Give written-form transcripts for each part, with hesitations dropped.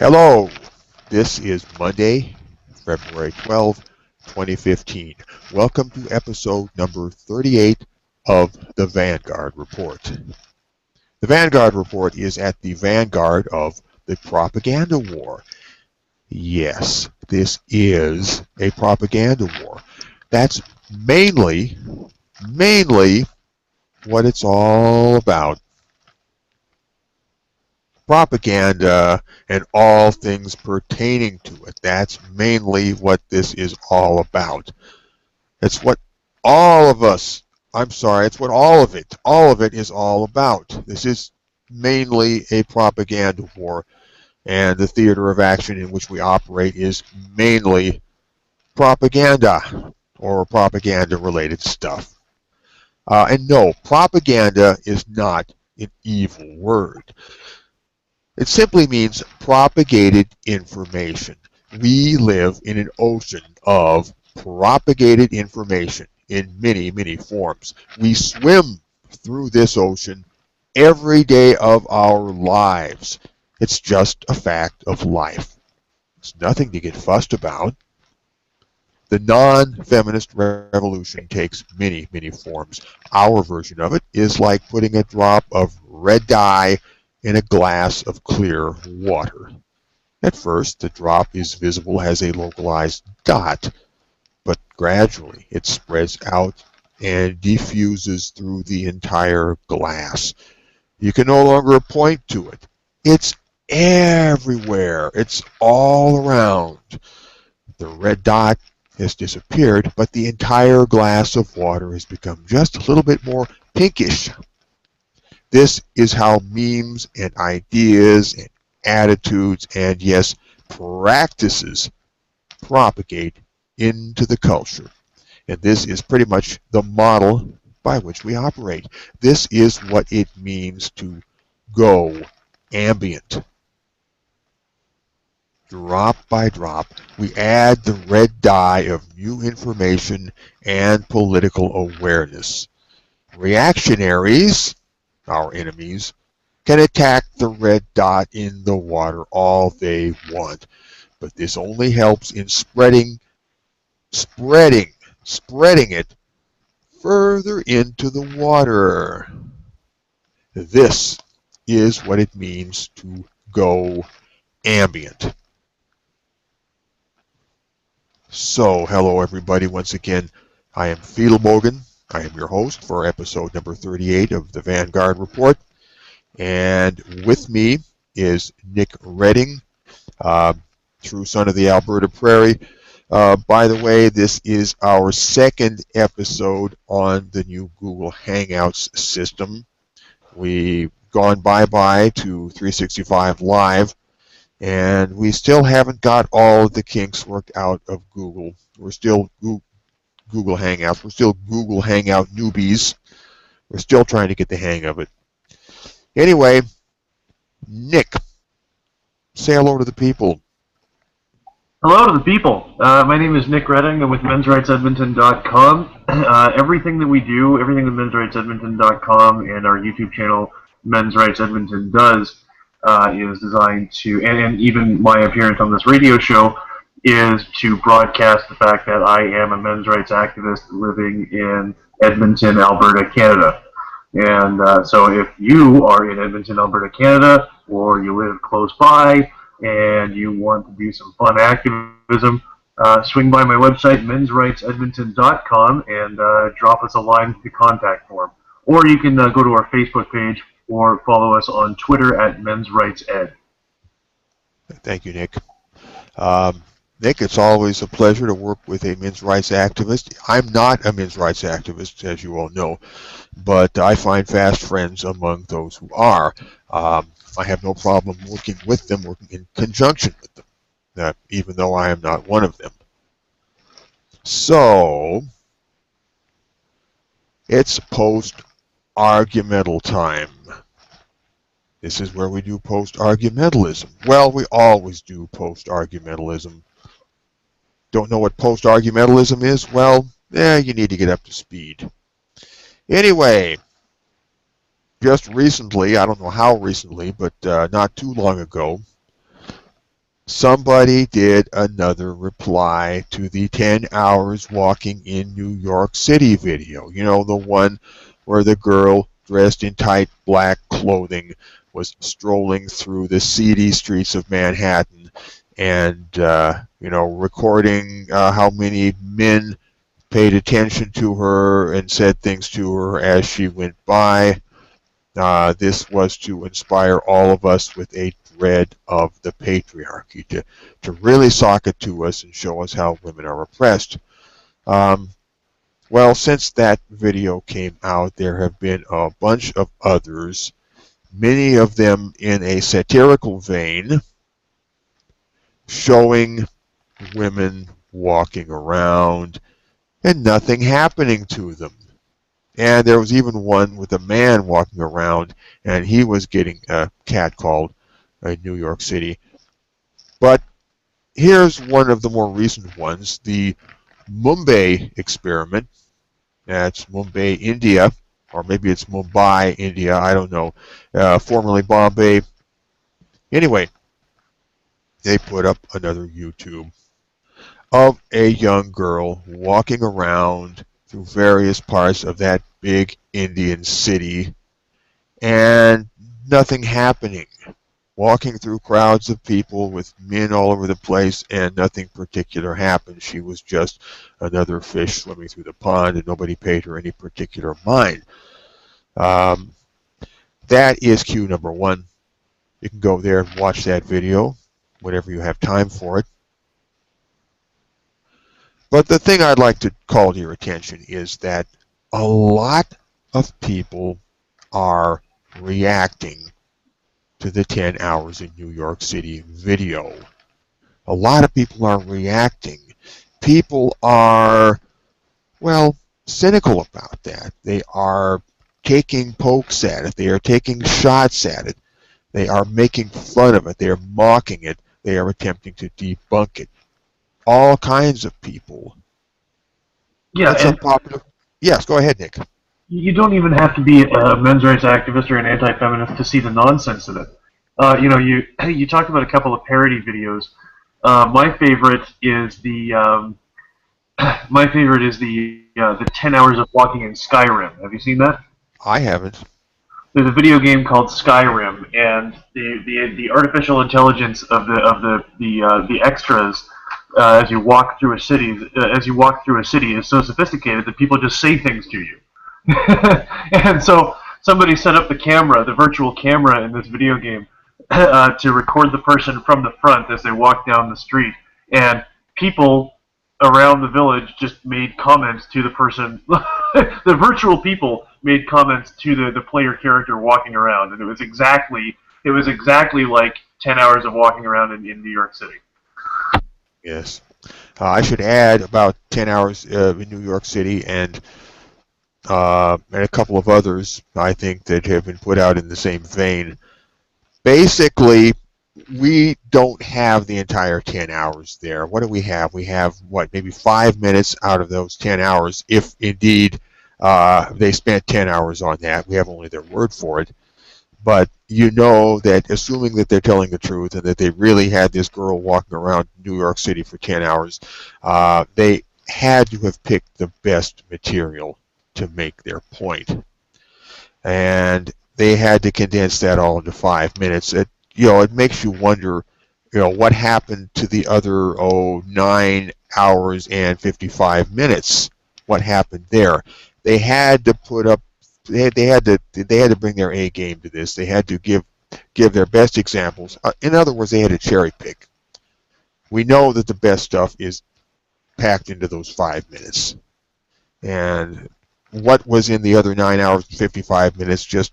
Hello, this is Monday, February 12, 2015. Welcome to episode number 38 of the Vanguard Report. The Vanguard Report is at the vanguard of the propaganda war. Yes, this is a propaganda war. That's mainly what it's all about. Propaganda and all things pertaining to it. That's mainly what this is all about. It's what all of us, it's what all of it is all about. This is mainly a propaganda war, and the theater of action in which we operate is mainly propaganda or propaganda-related stuff. And no, propaganda is not an evil word. It simply means propagated information. We live in an ocean of propagated information in many, many forms. We swim through this ocean every day of our lives. It's just a fact of life. It's nothing to get fussed about. The non-feminist revolution takes many, many forms. Our version of it is like putting a drop of red dye in a glass of clear water. At first, the drop is visible as a localized dot, but gradually it spreads out and diffuses through the entire glass. You can no longer point to it. It's everywhere. It's all around. The red dot has disappeared, but the entire glass of water has become just a little bit more pinkish. This is how memes and ideas and attitudes and, yes, practices propagate into the culture. And this is pretty much the model by which we operate. This is what it means to go ambient. Drop by drop, we add the red dye of new information and political awareness. Reactionaries, our enemies, can attack the red dot in the water all they want, but this only helps in spreading it further into the water. This is what it means to go ambient. So, hello everybody, once again, I am Fiedelbogen. I am your host for episode number 38 of the Vanguard Report, and with me is Nick Redding, true son of the Alberta Prairie. By the way, this is our second episode on the new Google Hangouts system. We've gone bye-bye to 365 Live, and we still haven't got all of the kinks worked out of Google. We're still Google Hangouts. We're still Google Hangout newbies. We're still trying to get the hang of it. Anyway, Nick, say hello to the people. Hello to the people. My name is Nick Redding. I'm with mensrightsedmonton.com. Everything that we do, everything that mensrightsedmonton.com and our YouTube channel, Men's Rights Edmonton, does is designed to, and even my appearance on this radio show, is to broadcast the fact that I am a men's rights activist living in Edmonton, Alberta, Canada. And so if you are in Edmonton, Alberta, Canada, or you live close by, and you want to do some fun activism, swing by my website, mensrightsedmonton.com, and drop us a line to the contact form. Or you can go to our Facebook page or follow us on Twitter at Men's Rights Ed. Thank you, Nick. Nick, it's always a pleasure to work with a men's rights activist. I'm not a men's rights activist, as you all know, but I find fast friends among those who are. I have no problem working with them, working in conjunction with them, even though I am not one of them. So, it's post-argumental time. This is where we do post-argumentalism. Well, we always do post-argumentalism. Don't know what post-argumentalism is? Well, you need to get up to speed. Anyway, just recently, I don't know how recently, but not too long ago, somebody did another reply to the 10 hours walking in New York City video. You know, the one where the girl dressed in tight black clothing was strolling through the seedy streets of Manhattan and, you know, recording how many men paid attention to her and said things to her as she went by. This was to inspire all of us with a dread of the patriarchy, to really sock it to us and show us how women are oppressed. Well, since that video came out, there have been a bunch of others, many of them in a satirical vein, showing women walking around and nothing happening to them. And there was even one with a man walking around, and he was getting catcalled in New York City. But here's one of the more recent ones, the Mumbai experiment. That's Mumbai, India, or maybe it's Mumbai, India, I don't know, formerly Bombay. Anyway, they put up another YouTube of a young girl walking around through various parts of that big Indian city and nothing happening. Walking through crowds of people with men all over the place and nothing particular happened. She was just another fish swimming through the pond and nobody paid her any particular mind. That is cue number one. You can go there and watch that video whenever you have time for it. But the thing I'd like to call to your attention is that a lot of people are reacting to the 10 hours in New York City video. A lot of people are reacting. People are, well, cynical about that. They are taking pokes at it. They are taking shots at it. They are making fun of it. They are mocking it. They are attempting to debunk it. All kinds of people. Yeah, That's unpopular. Yes, go ahead, Nick. You don't even have to be a men's rights activist or an anti-feminist to see the nonsense in it. You know, you talked about a couple of parody videos. My favorite is the 10 hours of walking in Skyrim. Have you seen that? I haven't. There's a video game called Skyrim, and the artificial intelligence of the extras as you walk through a city is so sophisticated that people just say things to you. And so somebody set up the virtual camera in this video game, to record the person from the front as they walk down the street. And people around the village just made comments to the person. The virtual people made comments to the player character walking around, and it was exactly like 10 hours of walking around in New York City. Yes. I should add about 10 hours in New York City and a couple of others, I think, that have been put out in the same vein. Basically, we don't have the entire 10 hours there. What do we have? We have, what, maybe 5 minutes out of those 10 hours, if indeed they spent 10 hours on that. We have only their word for it. But you know that, assuming that they're telling the truth and that they really had this girl walking around New York City for 10 hours, they had to have picked the best material to make their point. And they had to condense that all into 5 minutes. It makes you wonder, what happened to the other 9 hours and 55 minutes? What happened there? They had to put up. They had to bring their A game to this. They had to give their best examples. In other words, they had to cherry pick. We know that the best stuff is packed into those 5 minutes. And what was in the other 9 hours and 55 minutes? Just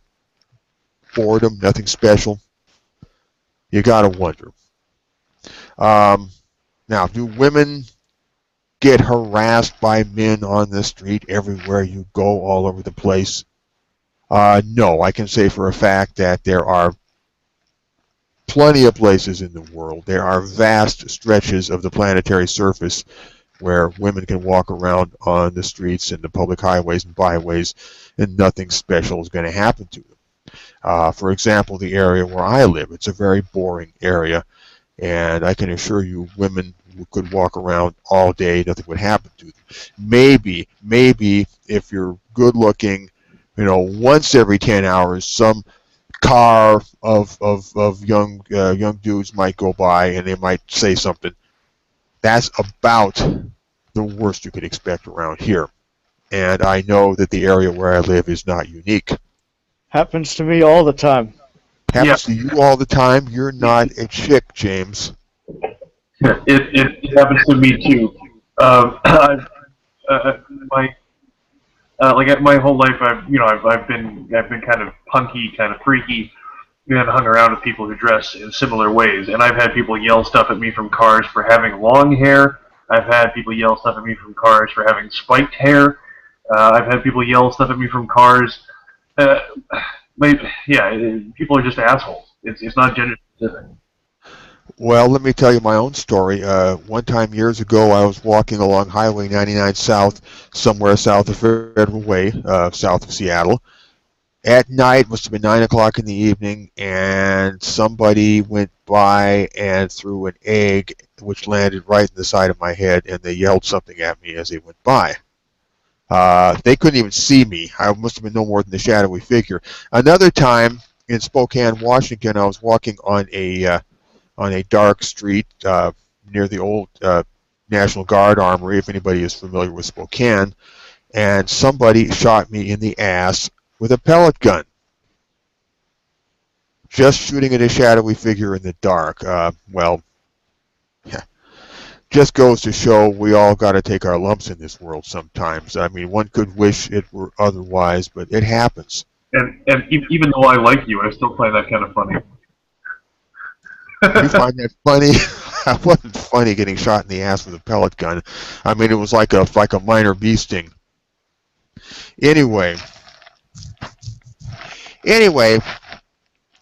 boredom, nothing special. You gotta wonder. Now, do women get harassed by men on the street everywhere you go, all over the place? No, I can say for a fact that there are plenty of places in the world. There are vast stretches of the planetary surface where women can walk around on the streets and the public highways and byways and nothing special is going to happen to them. For example, the area where I live, it's a very boring area. And I can assure you, women could walk around all day, nothing would happen to them. Maybe if you're good looking, once every 10 hours, some car of young dudes might go by and they might say something. That's about the worst you could expect around here. And I know that the area where I live is not unique. Happens to me all the time. Happens to you all the time. You're not a chick, James. It happens to me too. My like my whole life, I've been kind of punky, kind of freaky, and hung around with people who dress in similar ways. And I've had people yell stuff at me from cars for having long hair. I've had people yell stuff at me from cars for having spiked hair. I've had people yell stuff at me from cars. Uh, people are just assholes. It's not gender specific. Well, let me tell you my own story. One time years ago, I was walking along Highway 99 South, somewhere south of Federal Way, south of Seattle. At night, must have been 9 o'clock in the evening, and somebody went by and threw an egg, which landed right in the side of my head, and they yelled something at me as they went by. They couldn't even see me. I must have been no more than a shadowy figure. Another time in Spokane, Washington, I was walking on a dark street near the old National Guard Armory, if anybody is familiar with Spokane, and somebody shot me in the ass with a pellet gun. Just shooting at a shadowy figure in the dark. Just goes to show we all got to take our lumps in this world sometimes. I mean, one could wish it were otherwise, but it happens. And even though I like you, I still find that kind of funny. You find that funny? It wasn't funny getting shot in the ass with a pellet gun. I mean, it was like a minor bee sting. Anyway,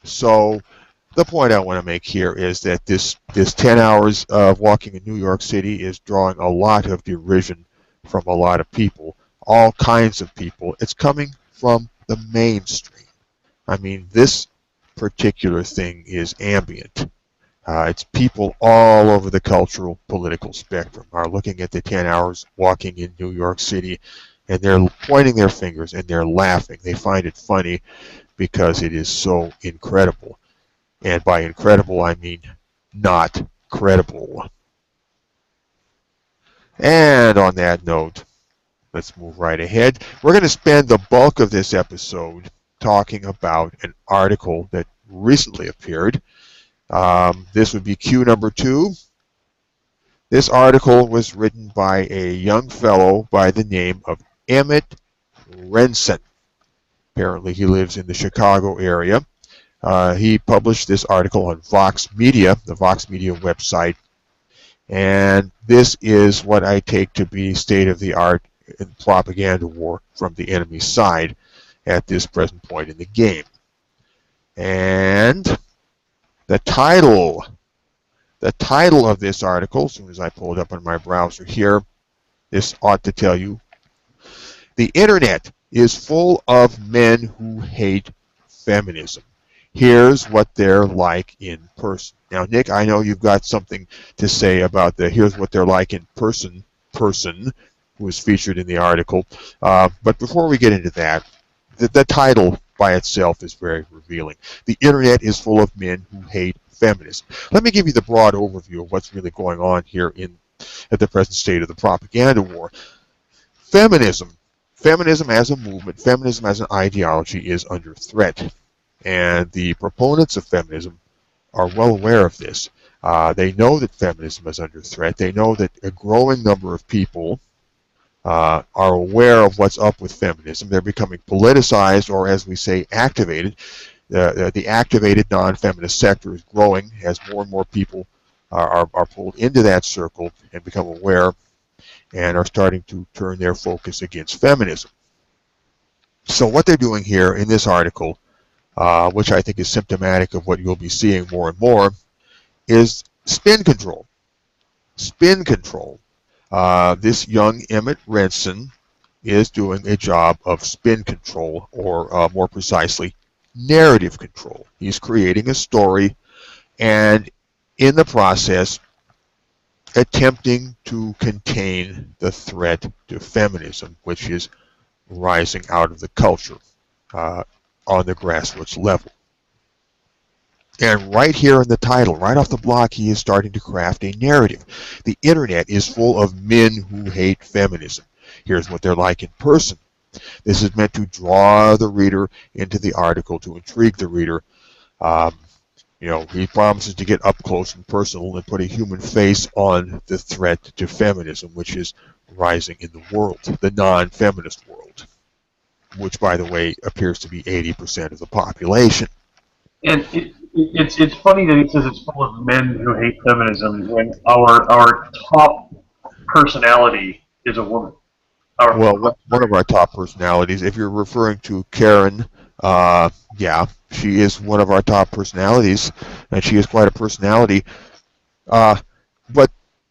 so the point I want to make here is that this 10 hours of walking in New York City is drawing a lot of derision from a lot of people, all kinds of people. It's coming from the mainstream. I mean, this particular thing is ambient. It's people all over the cultural, political spectrum are looking at the 10 hours walking in New York City, and they're pointing their fingers and they're laughing. They find it funny because it is so incredible. And by incredible, I mean not credible. And on that note, let's move right ahead. We're going to spend the bulk of this episode talking about an article that recently appeared. This would be cue number 2. This article was written by a young fellow by the name of Emmet Rensin. Apparently he lives in the Chicago area. He published this article on Vox Media, the Vox Media website, and this is what I take to be state-of-the-art propaganda war from the enemy's side at this present point in the game. And the title of this article, as soon as I pull it up on my browser here, this ought to tell you, the internet is full of men who hate feminism. Here's what they're like in person. Now, Nick, I know you've got something to say about the here's what they're like in person who is featured in the article. But before we get into that, the title by itself is very revealing. The internet is full of men who hate feminism. Let me give you the broad overview of what's really going on here at the present state of the propaganda war. Feminism as a movement, feminism as an ideology is under threat. And the proponents of feminism are well aware of this. They know that feminism is under threat. They know that a growing number of people are aware of what's up with feminism. They're becoming politicized, or as we say, activated. The activated non-feminist sector is growing as more and more people are pulled into that circle and become aware and are starting to turn their focus against feminism. So what they're doing here in this article, which I think is symptomatic of what you'll be seeing more and more, is spin control. Spin control. This young Emmet Rensin is doing a job of spin control, or more precisely, narrative control. He's creating a story, and in the process attempting to contain the threat to feminism, which is rising out of the culture on the grassroots level. And right here in the title, right off the block, he is starting to craft a narrative. The internet is full of men who hate feminism. Here's what they're like in person. This is meant to draw the reader into the article, to intrigue the reader. He promises to get up close and personal and put a human face on the threat to feminism, which is rising in the world, the non-feminist world, which, by the way, appears to be 80% of the population. And it's funny that he says it's full of men who hate feminism when our top personality is a woman. One of our top personalities, if you're referring to Karen, yeah, she is one of our top personalities, and she is quite a personality. But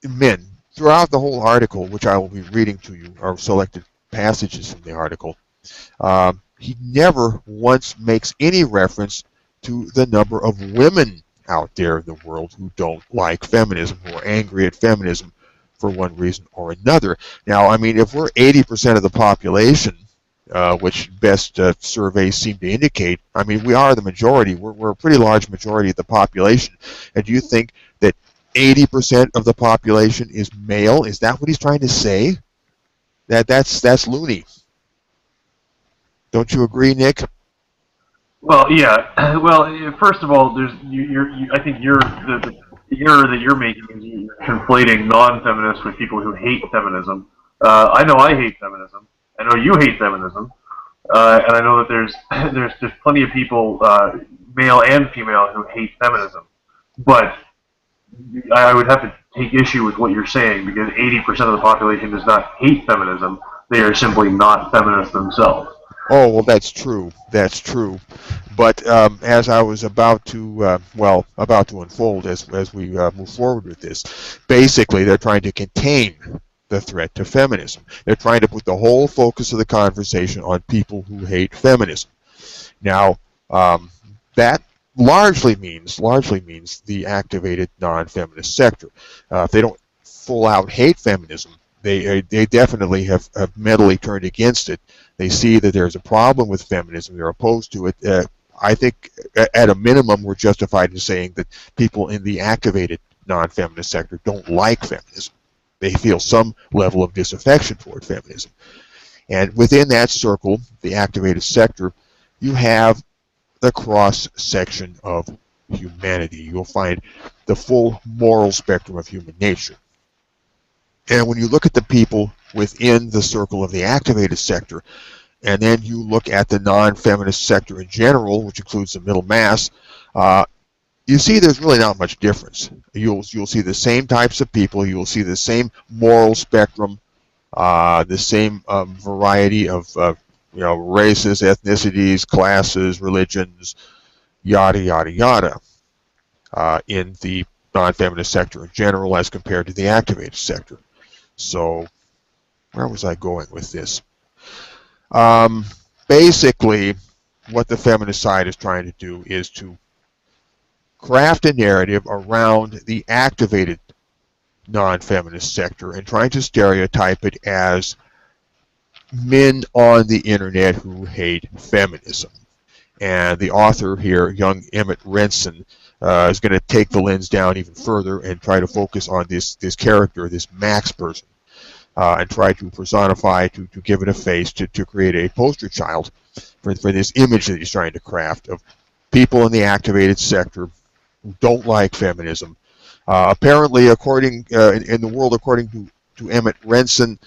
men, throughout the whole article, which I will be reading to you, are selected passages from the article, he never once makes any reference to the number of women out there in the world who don't like feminism, who are angry at feminism for one reason or another. Now, I mean, if we're 80% of the population, which best surveys seem to indicate, I mean, we are the majority. We're a pretty large majority of the population. And do you think that 80% of the population is male? Is that what he's trying to say? That's loony. Don't you agree, Nick? Well, yeah. Well, first of all, I think the error that you're making is you're conflating non-feminists with people who hate feminism. I know I hate feminism. I know you hate feminism, and I know that there's plenty of people, male and female, who hate feminism. But I would have to take issue with what you're saying, because 80% of the population does not hate feminism. They are simply not feminists themselves. Oh, well, that's true. That's true. But as I was about to unfold as we move forward with this, basically they're trying to contain the threat to feminism. They're trying to put the whole focus of the conversation on people who hate feminism. Now, that largely means the activated non-feminist sector. If they don't full out hate feminism, they definitely have mentally turned against it. They see that there's a problem with feminism. They're opposed to it. I think, at a minimum, we're justified in saying that people in the activated non-feminist sector don't like feminism. They feel some level of disaffection toward feminism. And within that circle, the activated sector, you have the cross-section of humanity. You'll find the full moral spectrum of human nature. And when you look at the people within the circle of the activated sector, and then you look at the non-feminist sector in general, which includes the middle mass, you see there's really not much difference. You'll see the same types of people. You'll see the same moral spectrum, the same variety of races, ethnicities, classes, religions, yada yada yada, in the non-feminist sector in general as compared to the activated sector. So, where was I going with this? Basically, what the feminist side is trying to do is to craft a narrative around the activated non-feminist sector and trying to stereotype it as men on the internet who hate feminism. And the author here, young Emmet Rensin, is going to take the lens down even further and try to focus on this character, this Max person, and try to personify, to give it a face, to create a poster child for this image that he's trying to craft of people in the activated sector who don't like feminism. Apparently, according in the world, according to Emmet Rensin,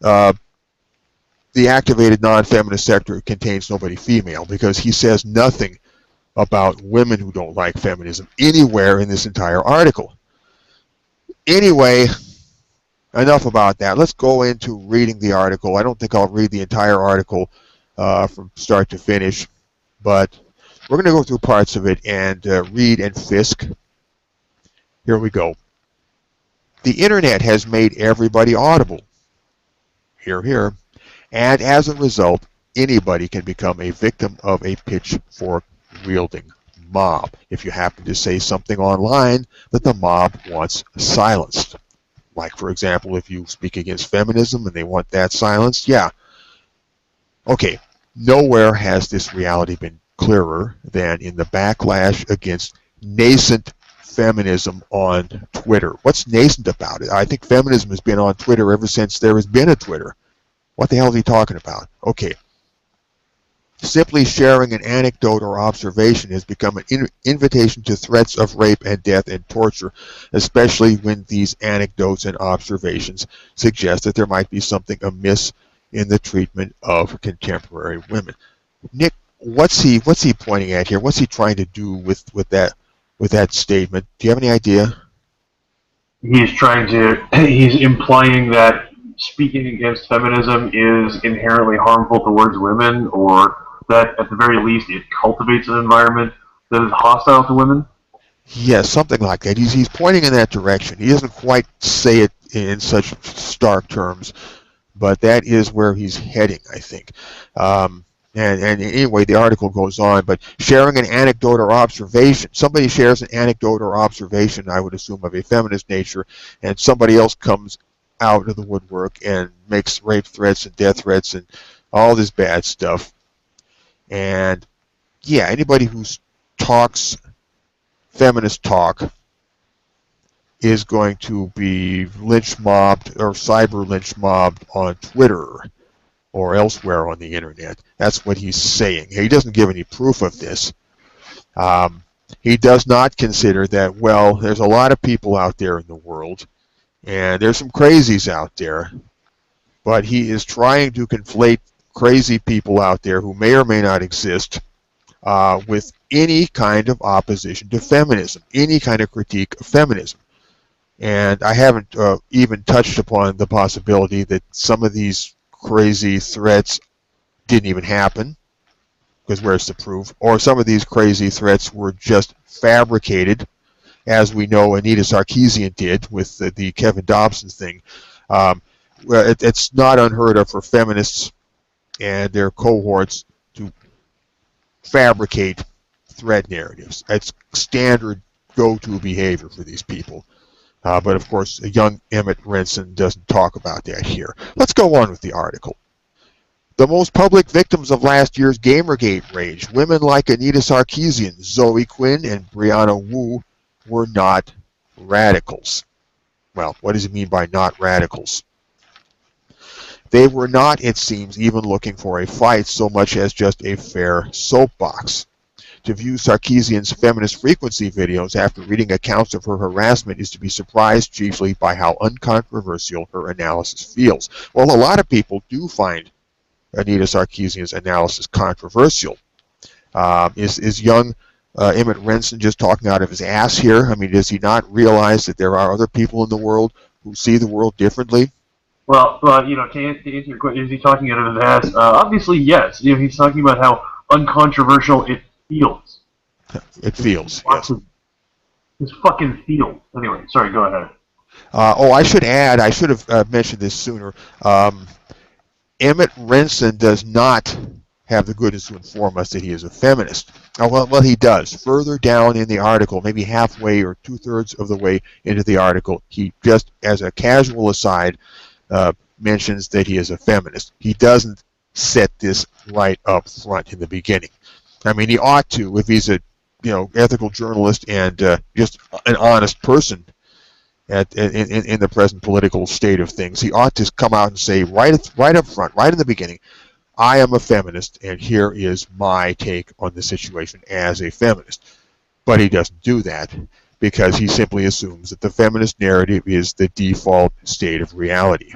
the activated non-feminist sector contains nobody female, because he says nothing about women who don't like feminism anywhere in this entire article. Anyway, enough about that. Let's go into reading the article. I don't think I'll read the entire article from start to finish, but we're going to go through parts of it and read and fisk. Here we go. The internet has made everybody audible. Hear, hear. And as a result, anybody can become a victim of a pitchfork-wielding mob. If you happen to say something online that the mob wants silenced, like, for example, if you speak against feminism and they want that silenced, yeah. Okay, nowhere has this reality been clearer than in the backlash against nascent feminism on Twitter. What's nascent about it? I think feminism has been on Twitter ever since there has been a Twitter. What the hell is he talking about? Okay. Simply sharing an anecdote or observation has become an invitation to threats of rape and death and torture, especially when these anecdotes and observations suggest that there might be something amiss in the treatment of contemporary women. Nick, what's he pointing at here? What's he trying to do with that statement? Do you have any idea? He's implying that speaking against feminism is inherently harmful towards women, or that at the very least it cultivates an environment that is hostile to women? Yes, something like that. He's pointing in that direction. He doesn't quite say it in such stark terms, but that is where he's heading, I think. And anyway, the article goes on, but sharing an anecdote or observation, somebody shares an anecdote or observation, I would assume, of a feminist nature, and somebody else comes out of the woodwork and makes rape threats and death threats and all this bad stuff. And yeah, anybody who talks feminist talk is going to be lynch mobbed or cyber lynch mobbed on Twitter or elsewhere on the internet. That's what he's saying. He doesn't give any proof of this. He does not consider that, well, there's a lot of people out there in the world, and there's some crazies out there, but he is trying to conflate crazy people out there who may or may not exist with any kind of opposition to feminism, any kind of critique of feminism. And I haven't even touched upon the possibility that some of these crazy threats didn't even happen, because where's the proof? Or some of these crazy threats were just fabricated, as we know Anita Sarkeesian did with the Kevin Dobson thing. It's not unheard of for feminists and their cohorts to fabricate threat narratives. It's standard go-to behavior for these people. But of course, a young Emmet Rensin doesn't talk about that here. Let's go on with the article. The most public victims of last year's Gamergate rage, women like Anita Sarkeesian, Zoe Quinn, and Brianna Wu, were not radicals. Well, what does he mean by not radicals? They were not, it seems, even looking for a fight so much as just a fair soapbox. To view Sarkeesian's feminist frequency videos after reading accounts of her harassment is to be surprised chiefly by how uncontroversial her analysis feels. Well, a lot of people do find Anita Sarkeesian's analysis controversial. Is young Emmet Rensin just talking out of his ass here? I mean, does he not realize that there are other people in the world who see the world differently? Well, to answer your question, is he talking out of his ass? Obviously, yes. He's talking about how uncontroversial it feels. It feels, yes. It's fucking feels. Anyway, sorry, go ahead. I should add, I should have mentioned this sooner. Emmet Rensin does not have the goodness to inform us that he is a feminist. Well, he does. Further down in the article, maybe halfway or two-thirds of the way into the article, he just, as a casual aside, mentions that he is a feminist. He doesn't set this right up front in the beginning. I mean, he ought to, if he's a ethical journalist and just an honest person in the present political state of things. He ought to come out and say right up front, right in the beginning, I am a feminist, and here is my take on the situation as a feminist. But he doesn't do that because he simply assumes that the feminist narrative is the default state of reality.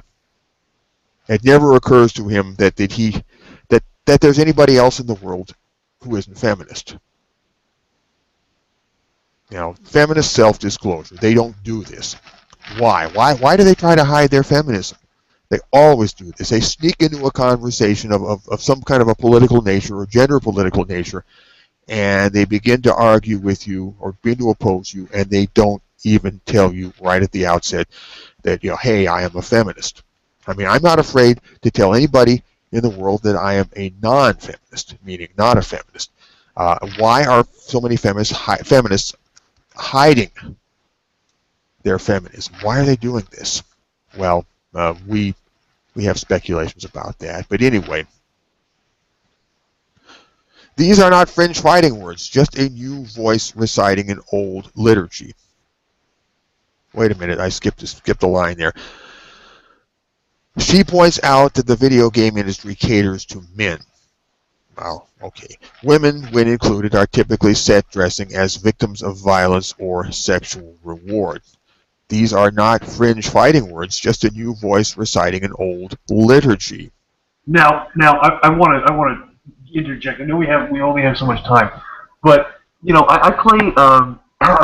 It never occurs to him that there's anybody else in the world who isn't feminist. Feminist self-disclosure. They don't do this. Why? Why do they try to hide their feminism? They always do this. They sneak into a conversation of some kind of a political nature or gender political nature, and they begin to argue with you or begin to oppose you, and they don't even tell you right at the outset that, hey, I am a feminist. I mean, I'm not afraid to tell anybody in the world that I am a non-feminist, meaning not a feminist. Why are so many feminists hiding their feminism? Why are they doing this? Well, we have speculations about that. But anyway, these are not fringe fighting words, just a new voice reciting an old liturgy. Wait a minute, I skipped a line there. She points out that the video game industry caters to men. Well, okay. Women, when included, are typically set dressing as victims of violence or sexual reward. These are not fringe fighting words, just a new voice reciting an old liturgy. Now, I want to interject. I know we only have so much time, but you know, I play. I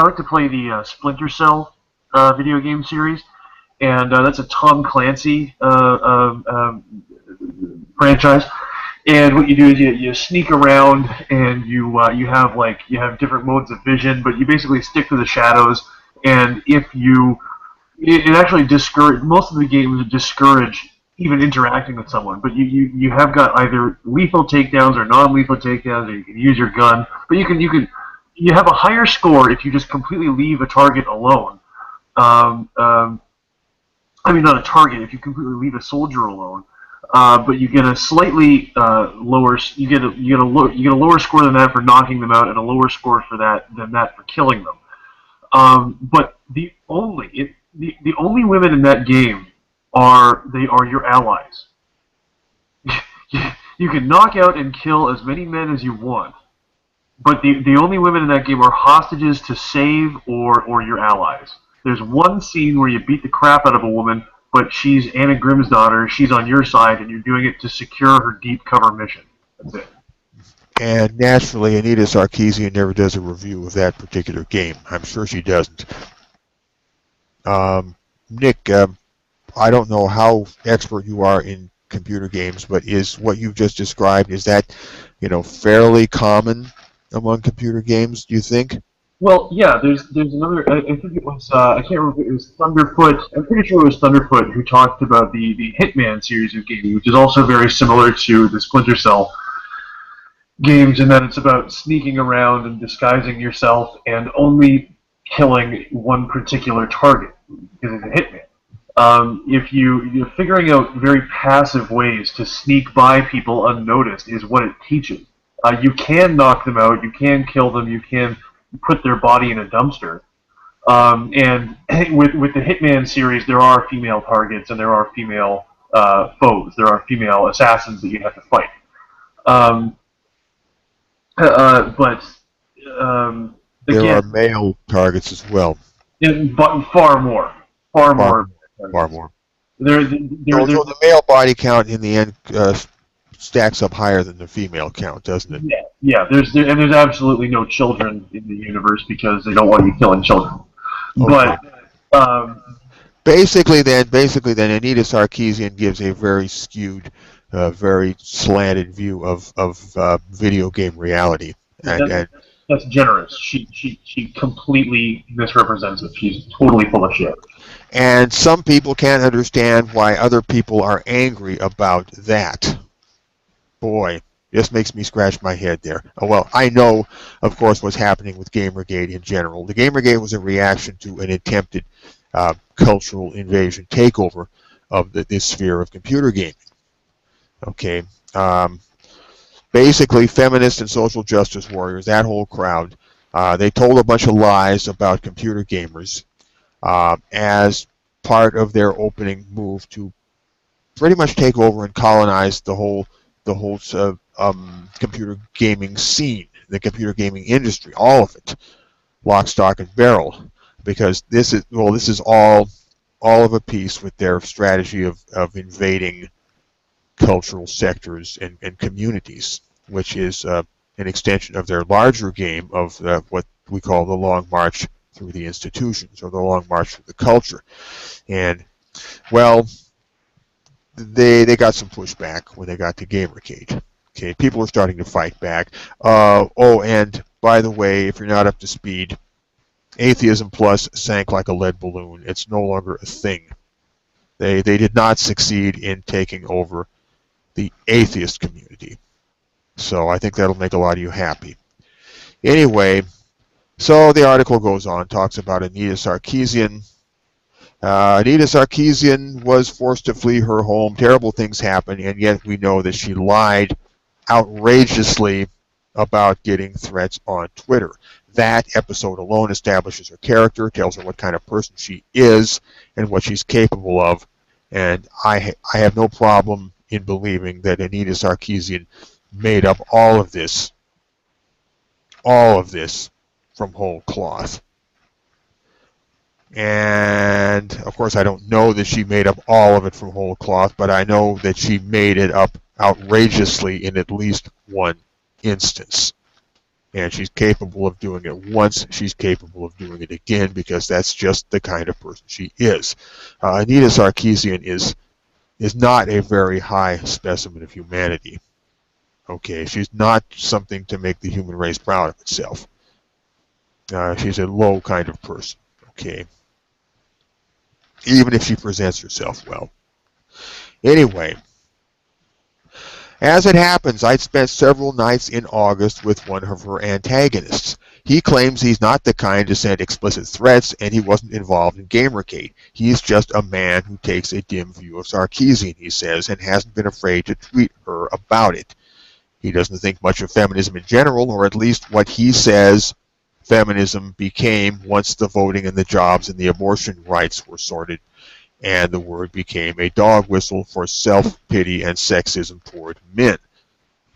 like to play the Splinter Cell video game series, and that's a Tom Clancy franchise. And what you do is you sneak around, and you have different modes of vision, but you basically stick to the shadows. And if you, it actually discourage most of the games discourage even interacting with someone. But you have got either lethal takedowns or non-lethal takedowns, or you can use your gun. But you have a higher score if you just completely leave a target alone. I mean, not a target. If you completely leave a soldier alone. But you get a slightly lower. You get a lower score than that for knocking them out, and a lower score than that for killing them. But the only women in that game are your allies. You can knock out and kill as many men as you want, but the only women in that game are hostages to save or your allies. There's one scene where you beat the crap out of a woman, but she's Anna Grimm's daughter, she's on your side, and you're doing it to secure her deep cover mission. That's it. And naturally, Anita Sarkeesian never does a review of that particular game. I'm sure she doesn't. Nick, I don't know how expert you are in computer games, but is what you've just described, is that, fairly common among computer games, do you think? Well, yeah, there's another, I think it was, I can't remember, it was Thunderfoot, I'm pretty sure it was Thunderfoot who talked about the Hitman series of games, which is also very similar to the Splinter Cell games in that it's about sneaking around and disguising yourself and only killing one particular target, because it's a hitman. If you're figuring out very passive ways to sneak by people unnoticed is what it teaches. You can knock them out, you can kill them, you can put their body in a dumpster. And with the Hitman series, there are female targets and there are female foes. There are female assassins that you have to fight. But there are male targets as well. But far more. Far more. So the male body count in the end stacks up higher than the female count, doesn't it? Yeah. There's absolutely no children in the universe because they don't want you killing children. Okay. But basically, then Anita Sarkeesian gives a very skewed, very slanted view of video game reality. That's generous. She completely misrepresents it. She's totally full of shit. And some people can't understand why other people are angry about that. Boy, this makes me scratch my head there. Oh, well, I know, of course, what's happening with Gamergate in general. The Gamergate was a reaction to an attempted cultural invasion takeover of this sphere of computer gaming. Okay. Basically, feminists and social justice warriors, that whole crowd, they told a bunch of lies about computer gamers as part of their opening move to pretty much take over and colonize the whole computer gaming scene, the computer gaming industry, all of it, lock, stock, and barrel, because this is all of a piece with their strategy of invading cultural sectors and communities, which is an extension of their larger game of what we call the Long March through the institutions, or the Long March through the culture. And, well, they got some pushback when they got to Gamergate. Okay, people are starting to fight back. And by the way, if you're not up to speed, Atheism Plus sank like a lead balloon. It's no longer a thing. They did not succeed in taking over the atheist community. So I think that'll make a lot of you happy. Anyway, so the article goes on, talks about Anita Sarkeesian. Anita Sarkeesian was forced to flee her home. Terrible things happened, and yet we know that she lied outrageously about getting threats on Twitter. That episode alone establishes her character, tells her what kind of person she is and what she's capable of, and I have no problem in believing that Anita Sarkeesian made up all of this from whole cloth. And of course I don't know that she made up all of it from whole cloth, but I know that she made it up outrageously in at least one instance. And she's capable of doing it once, she's capable of doing it again, because that's just the kind of person she is. Anita Sarkeesian is not a very high specimen of humanity. Okay, she's not something to make the human race proud of itself. She's a low kind of person. Okay, even if she presents herself well. Anyway, as it happens, I'd spent several nights in August with one of her antagonists. He claims he's not the kind to send explicit threats, and he wasn't involved in Gamergate. He's just a man who takes a dim view of Sarkeesian, he says, and hasn't been afraid to tweet her about it. He doesn't think much of feminism in general, or at least what he says feminism became once the voting and the jobs and the abortion rights were sorted, and the word became a dog whistle for self-pity and sexism toward men.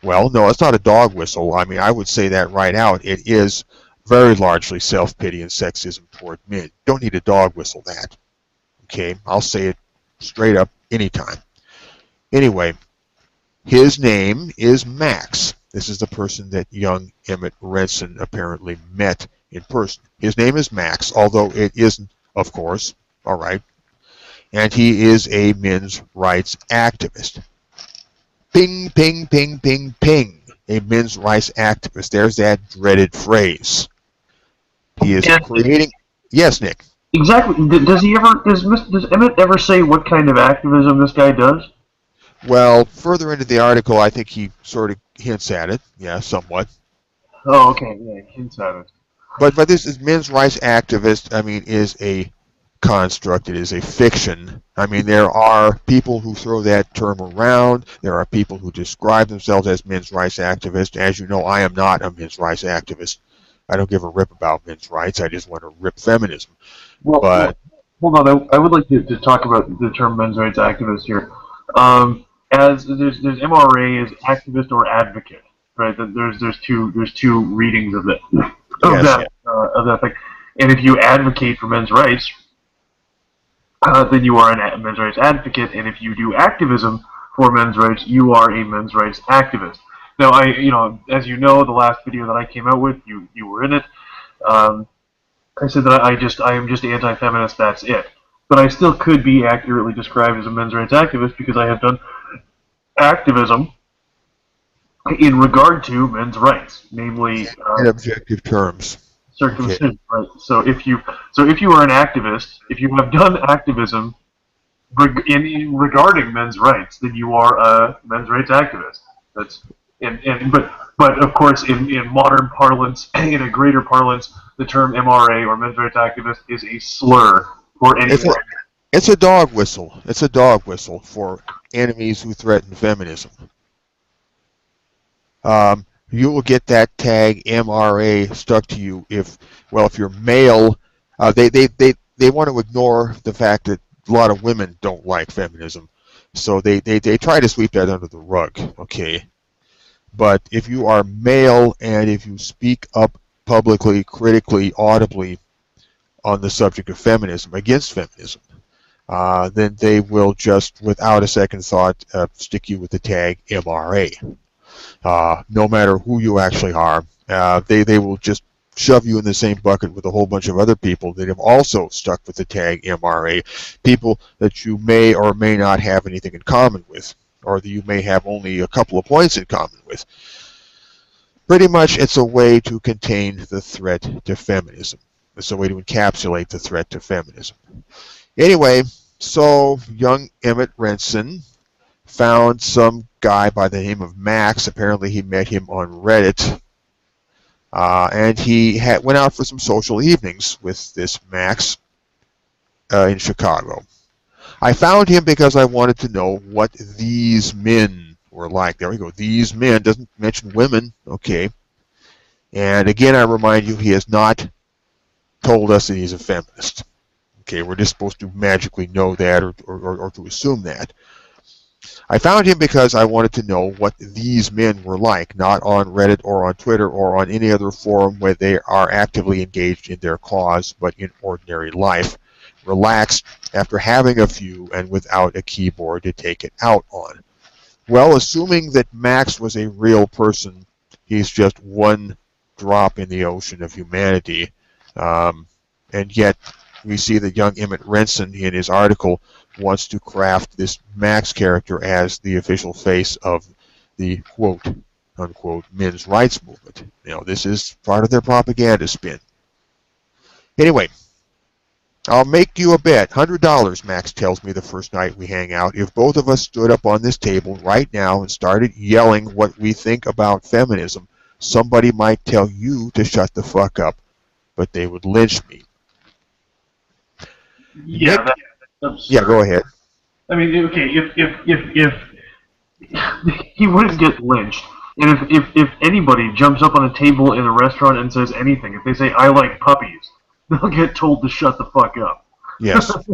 Well, no, it's not a dog whistle. I mean, I would say that right out. It is very largely self-pity and sexism toward men. Don't need a dog whistle that. Okay, I'll say it straight up anytime. Anyway, his name is Max. This is the person that young Emmet Rensin apparently met in person. His name is Max, although it isn't, of course, all right. And he is a men's rights activist. Ping, ping, ping, ping, ping. A men's rights activist. There's that dreaded phrase. He is creating... Yes, Nick. Exactly. Does Emmet ever say what kind of activism this guy does? Well, further into the article, I think he sort of hints at it. Yeah, somewhat. Oh, okay. Yeah, he hints at it. But this is men's rights activist, I mean, is a construct. It is a fiction. I mean, there are people who throw that term around. There are people who describe themselves as men's rights activists. As you know, I am not a men's rights activist. I don't give a rip about men's rights. I just want to rip feminism. Well, hold on. I would like to talk about the term men's rights activist here. As there's MRA as activist or advocate, right? There's two readings of that thing. And if you advocate for men's rights, then you are a men's rights advocate. And if you do activism for men's rights, you are a men's rights activist. Now, as you know, the last video that I came out with, you were in it. I said that I am just anti-feminist. That's it. But I still could be accurately described as a men's rights activist because I have done activism in regard to men's rights, namely in objective terms. Circumcision. Okay. Right. So if you are an activist, if you have done activism regarding men's rights, then you are a men's rights activist. That's but of course in modern parlance, in a greater parlance, the term MRA or men's rights activist is a slur for anyone. It's a dog whistle. It's a dog whistle for enemies who threaten feminism. You will get that tag MRA stuck to you if you're male. They want to ignore the fact that a lot of women don't like feminism, so they try to sweep that under the rug. Okay, but if you are male and if you speak up publicly, critically, audibly on the subject of feminism, against feminism, then they will just, without a second thought, stick you with the tag MRA. No matter who you actually are, they will just shove you in the same bucket with a whole bunch of other people that have also stuck with the tag MRA, people that you may or may not have anything in common with, or that you may have only a couple of points in common with. Pretty much it's a way to contain the threat to feminism. It's a way to encapsulate the threat to feminism. Anyway, so young Emmet Rensin found some guy by the name of Max. Apparently he met him on Reddit. and he went out for some social evenings with this Max in Chicago. I found him because I wanted to know what these men were like. There we go. These men doesn't mention women. Okay. And again, I remind you, he has not told us that he's a feminist. Okay, we're just supposed to magically know that or to assume that. I found him because I wanted to know what these men were like, not on Reddit or on Twitter or on any other forum where they are actively engaged in their cause, but in ordinary life, relaxed after having a few and without a keyboard to take it out on. Well, assuming that Max was a real person, he's just one drop in the ocean of humanity. And yet, we see that young Emmet Rensin in his article wants to craft this Max character as the official face of the quote unquote men's rights movement. You know, this is part of their propaganda spin. Anyway, I'll make you a bet, $100, Max tells me the first night we hang out. If both of us stood up on this table right now and started yelling what we think about feminism, somebody might tell you to shut the fuck up, but they would lynch me. Yeah, Nick, that's absurd. yeah, go ahead. I mean, okay, if he wouldn't get lynched, and if anybody jumps up on a table in a restaurant and says anything, if they say I like puppies, they'll get told to shut the fuck up. Yes. It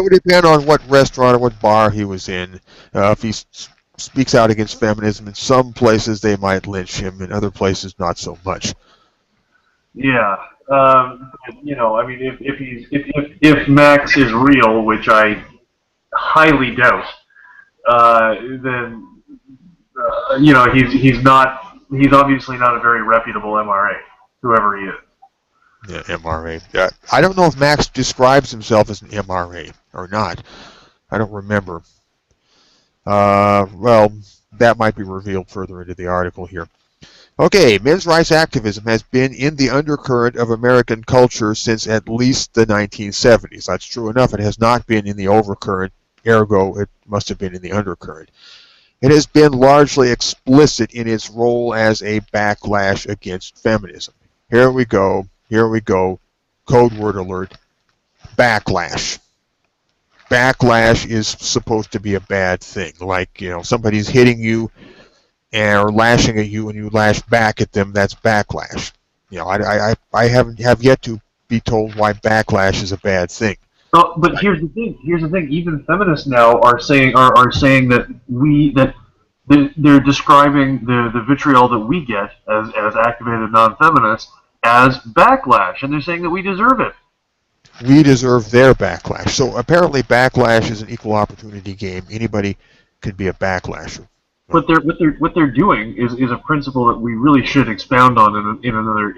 would depend on what restaurant or what bar he was in. If he speaks out against feminism, in some places they might lynch him, in other places not so much. Yeah. You know, I mean, if Max is real, which I highly doubt, then you know he's obviously not a very reputable MRA, whoever he is. Yeah, MRA. I don't know if Max describes himself as an MRA or not. I don't remember. Well, that might be revealed further into the article here. Okay, men's rights activism has been in the undercurrent of American culture since at least the 1970s. That's true enough. It has not been in the overcurrent, ergo it must have been in the undercurrent. It has been largely explicit in its role as a backlash against feminism. Here we go, code word alert, backlash. Backlash is supposed to be a bad thing, like, you know, somebody's hitting you or lashing at you and you lash back at them, that's backlash. You know, I have yet to be told why backlash is a bad thing. Well, but here's the thing. Even feminists now are saying that they're describing the vitriol that we get as activated non-feminists as backlash, and they're saying that we deserve it. We deserve their backlash. So apparently, backlash is an equal opportunity game. Anybody can be a backlasher. What they're doing is a principle that we really should expound on in another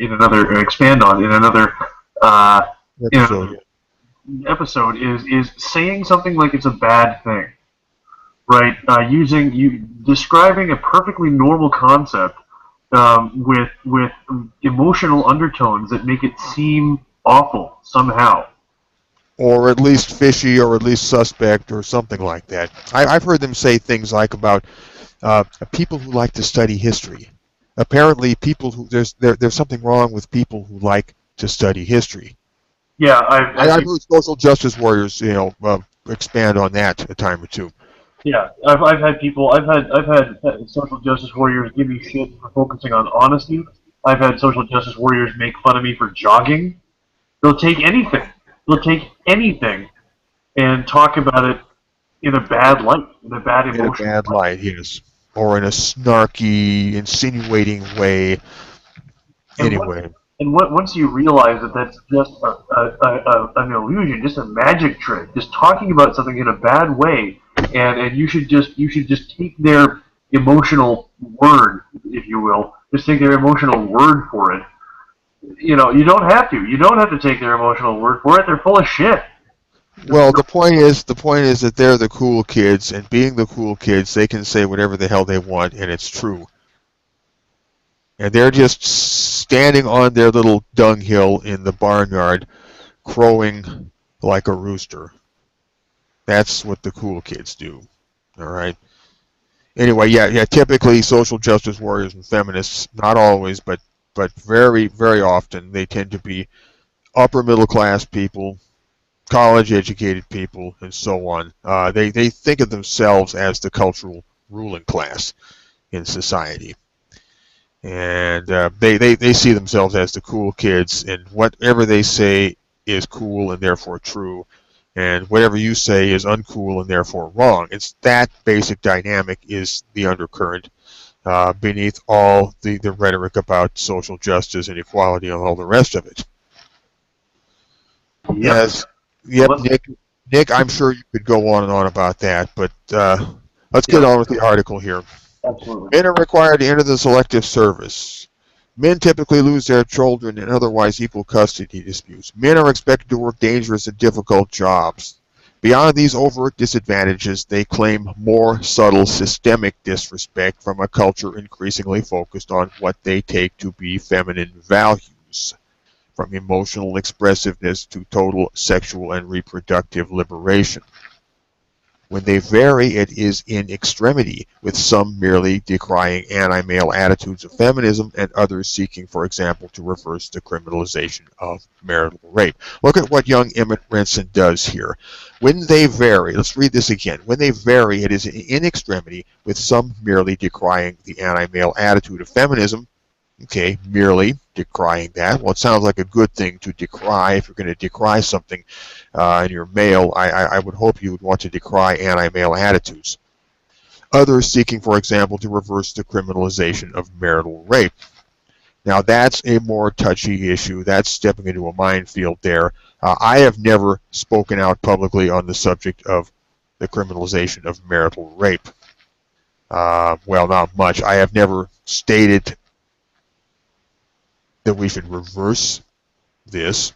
episode is saying something like it's a bad thing, right? Describing a perfectly normal concept with emotional undertones that make it seem awful somehow, or at least fishy, or at least suspect, or something like that. I've heard them say things like about people who like to study history. Apparently, there's something wrong with people who like to study history. Yeah, I've heard social justice warriors, you know, expand on that a time or two. Yeah, I've had social justice warriors give me shit for focusing on honesty. I've had social justice warriors make fun of me for jogging. They'll take anything. And talk about it in a bad light, in a bad emotion. In a bad light, yes. Or in a snarky, insinuating way. Anyway. Once you realize that that's just an illusion, just a magic trick, just talking about something in a bad way, and you should just take their emotional word, if you will, just take their emotional word for it. You know, you don't have to take their emotional word for it. They're full of shit. Well, the point is that they're the cool kids, and being the cool kids, they can say whatever the hell they want, and it's true. And they're just standing on their little dunghill in the barnyard, crowing like a rooster. That's what the cool kids do. All right? Anyway, yeah. Typically, social justice warriors and feminists, not always, but very, very often, they tend to be upper middle class people, college educated people, and so on. They think of themselves as the cultural ruling class in society. And they see themselves as the cool kids, and whatever they say is cool and therefore true, and whatever you say is uncool and therefore wrong. It's that basic dynamic is the undercurrent beneath all the rhetoric about social justice and equality and all the rest of it. Yep. Yes, yep, Nick, I'm sure you could go on and on about that, but let's get on with the article here. Absolutely. Men are required to enter the selective service. Men typically lose their children in otherwise equal custody disputes. Men are expected to work dangerous and difficult jobs. Beyond these overt disadvantages, they claim more subtle systemic disrespect from a culture increasingly focused on what they take to be feminine values, from emotional expressiveness to total sexual and reproductive liberation. When they vary, it is in extremity, with some merely decrying anti-male attitudes of feminism and others seeking, for example, to reverse the criminalization of marital rape. Look at what young Emmet Rensin does here. When they vary, let's read this again. When they vary, it is in extremity, with some merely decrying the anti-male attitude of feminism. Okay, merely decrying that. Well, it sounds like a good thing to decry. If you're going to decry something and you're male, I would hope you would want to decry anti-male attitudes. Others seeking, for example, to reverse the criminalization of marital rape. Now, that's a more touchy issue. That's stepping into a minefield there. I have never spoken out publicly on the subject of the criminalization of marital rape. Well, not much. I have never stated that we should reverse this.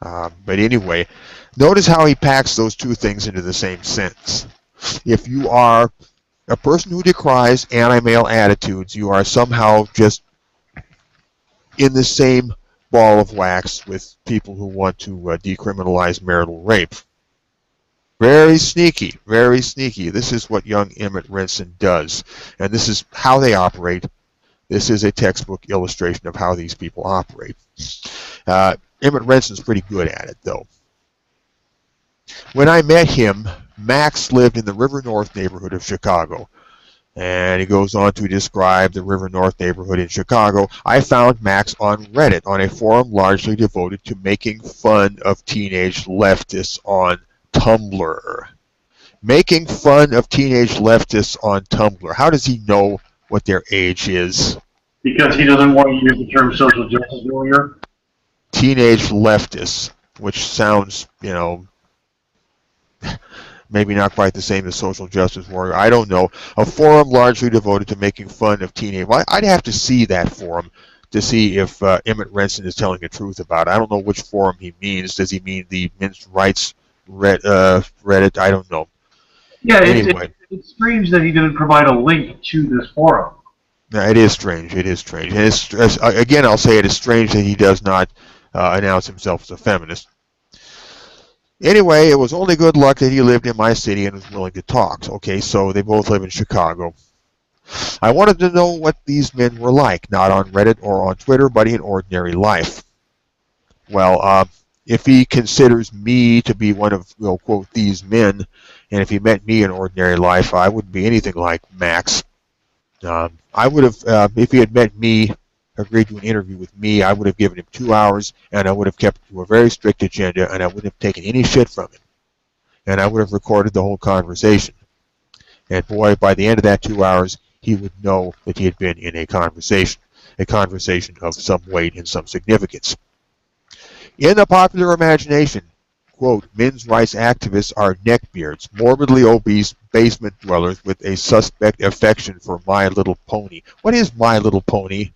But anyway, notice how he packs those two things into the same sentence. If you are a person who decries anti-male attitudes, you are somehow just in the same ball of wax with people who want to decriminalize marital rape. Very sneaky, very sneaky. This is what young Emmet Rensin does, and this is how they operate. This is a textbook illustration of how these people operate. Emmet Rensin's pretty good at it, though. When I met him, Max lived in the River North neighborhood of Chicago. And he goes on to describe the River North neighborhood in Chicago. I found Max on Reddit, on a forum largely devoted to making fun of teenage leftists on Tumblr. Making fun of teenage leftists on Tumblr. How does he know what their age is? Because he doesn't want to use the term social justice warrior. Teenage leftists, which sounds, maybe not quite the same as social justice warrior. I don't know. A forum largely devoted to making fun of teenage. Well, I'd have to see that forum to see if Emmet Rensin is telling the truth about it. I don't know which forum he means. Does he mean the men's rights Reddit? I don't know. Yeah, anyway. It's strange that he didn't provide a link to this forum. No, it is strange. It is strange. And again, I'll say it is strange that he does not announce himself as a feminist. Anyway, it was only good luck that he lived in my city and was willing to talk. Okay, so they both live in Chicago. I wanted to know what these men were like, not on Reddit or on Twitter, but in ordinary life. Well, if he considers me to be one of, quote, these men, and if he met me in ordinary life, I wouldn't be anything like Max. I would have, if he had met me, agreed to an interview with me, I would have given him 2 hours, and I would have kept to a very strict agenda, and I wouldn't have taken any shit from him. And I would have recorded the whole conversation. And boy, by the end of that 2 hours, he would know that he had been in a conversation of some weight and some significance. In the popular imagination, quote, men's rights activists are neckbeards, morbidly obese basement dwellers with a suspect affection for My Little Pony. What is My Little Pony?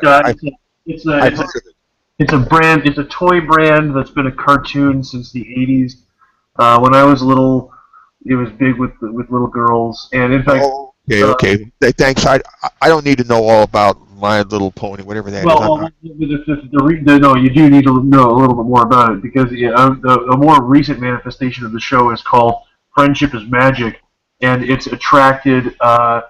It's a brand. It's a toy brand that's been a cartoon since the 80s. When I was little, it was big with little girls, and in fact. Oh, okay. Thanks. I don't need to know all about My Little Pony, whatever that is. No, you do need to know a little bit more about it because a more recent manifestation of the show is called Friendship is Magic, and it's attracted an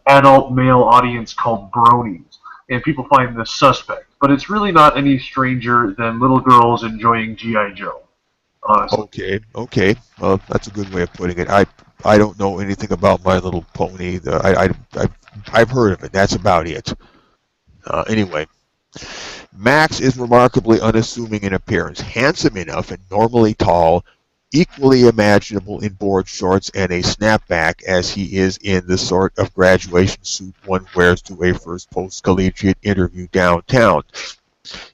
adult male audience called bronies, and people find this suspect. But it's really not any stranger than little girls enjoying G.I. Joe, honestly. Okay, okay. Well, that's a good way of putting it. I don't know anything about My Little Pony. I've heard of it. That's about it. Anyway, Max is remarkably unassuming in appearance, handsome enough and normally tall, equally imaginable in board shorts and a snapback as he is in the sort of graduation suit one wears to a first post-collegiate interview downtown.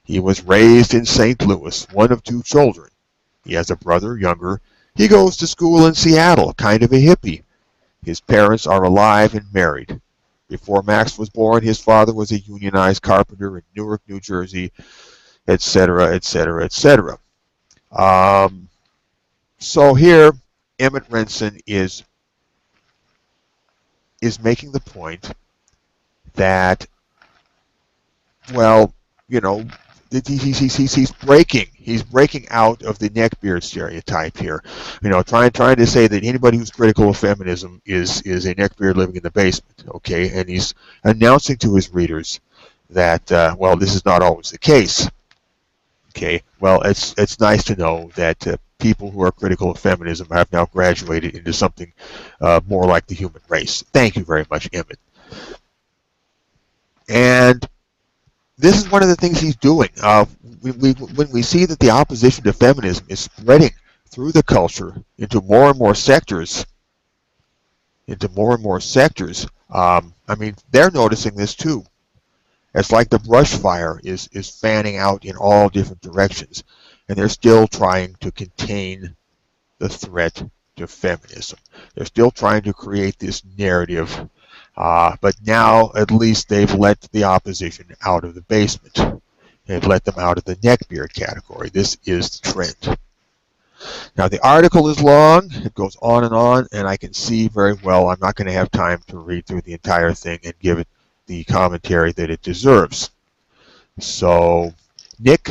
He was raised in St. Louis, one of two children. He has a brother, younger. He goes to school in Seattle, kind of a hippie. His parents are alive and married. Before Max was born, his father was a unionized carpenter in Newark, New Jersey, etc., etc., etc. So here, Emmet Rensin is making the point that, well, you know, he's breaking out of the neckbeard stereotype here. You know, trying to say that anybody who's critical of feminism is a neckbeard living in the basement. Okay, and he's announcing to his readers that well, this is not always the case. Okay, well, it's nice to know that people who are critical of feminism have now graduated into something more like the human race. Thank you very much, Emmett. And this is one of the things he's doing. When we see that the opposition to feminism is spreading through the culture into more and more sectors, I mean, they're noticing this too. It's like the brush fire is fanning out in all different directions, and they're still trying to contain the threat to feminism. They're still trying to create this narrative. But now, at least, they've let the opposition out of the basement. They've let them out of the neckbeard category. This is the trend. Now, the article is long. It goes on, and I can see very well I'm not going to have time to read through the entire thing and give it the commentary that it deserves. So, Nick,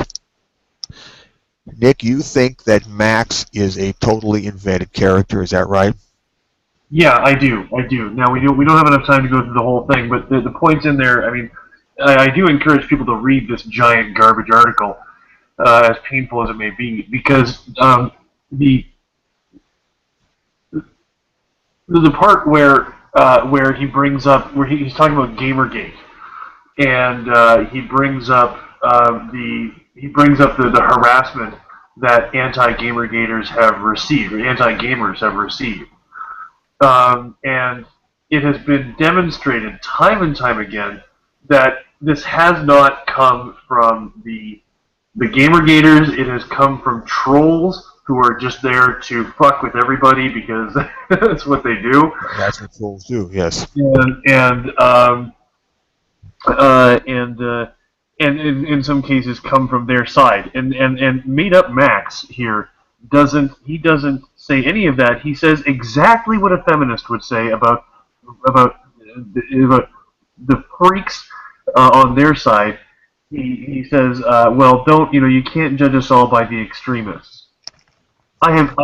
you think that Max is a totally invented character, is that right? Yeah, I do. Now we don't have enough time to go through the whole thing, but the points in there. I mean, I do encourage people to read this giant garbage article, as painful as it may be, because the part where he brings up he's talking about Gamergate, and he brings up the harassment that anti-Gamergaters have received, or anti-gamers have received. And it has been demonstrated time and time again that this has not come from the Gamergaters. It has come from trolls who are just there to fuck with everybody because that's what they do. That's what trolls do, yes. And in some cases come from their side. And made up Max here doesn't say any of that. He says exactly what a feminist would say about the freaks on their side. He says, well, you can't judge us all by the extremists. I have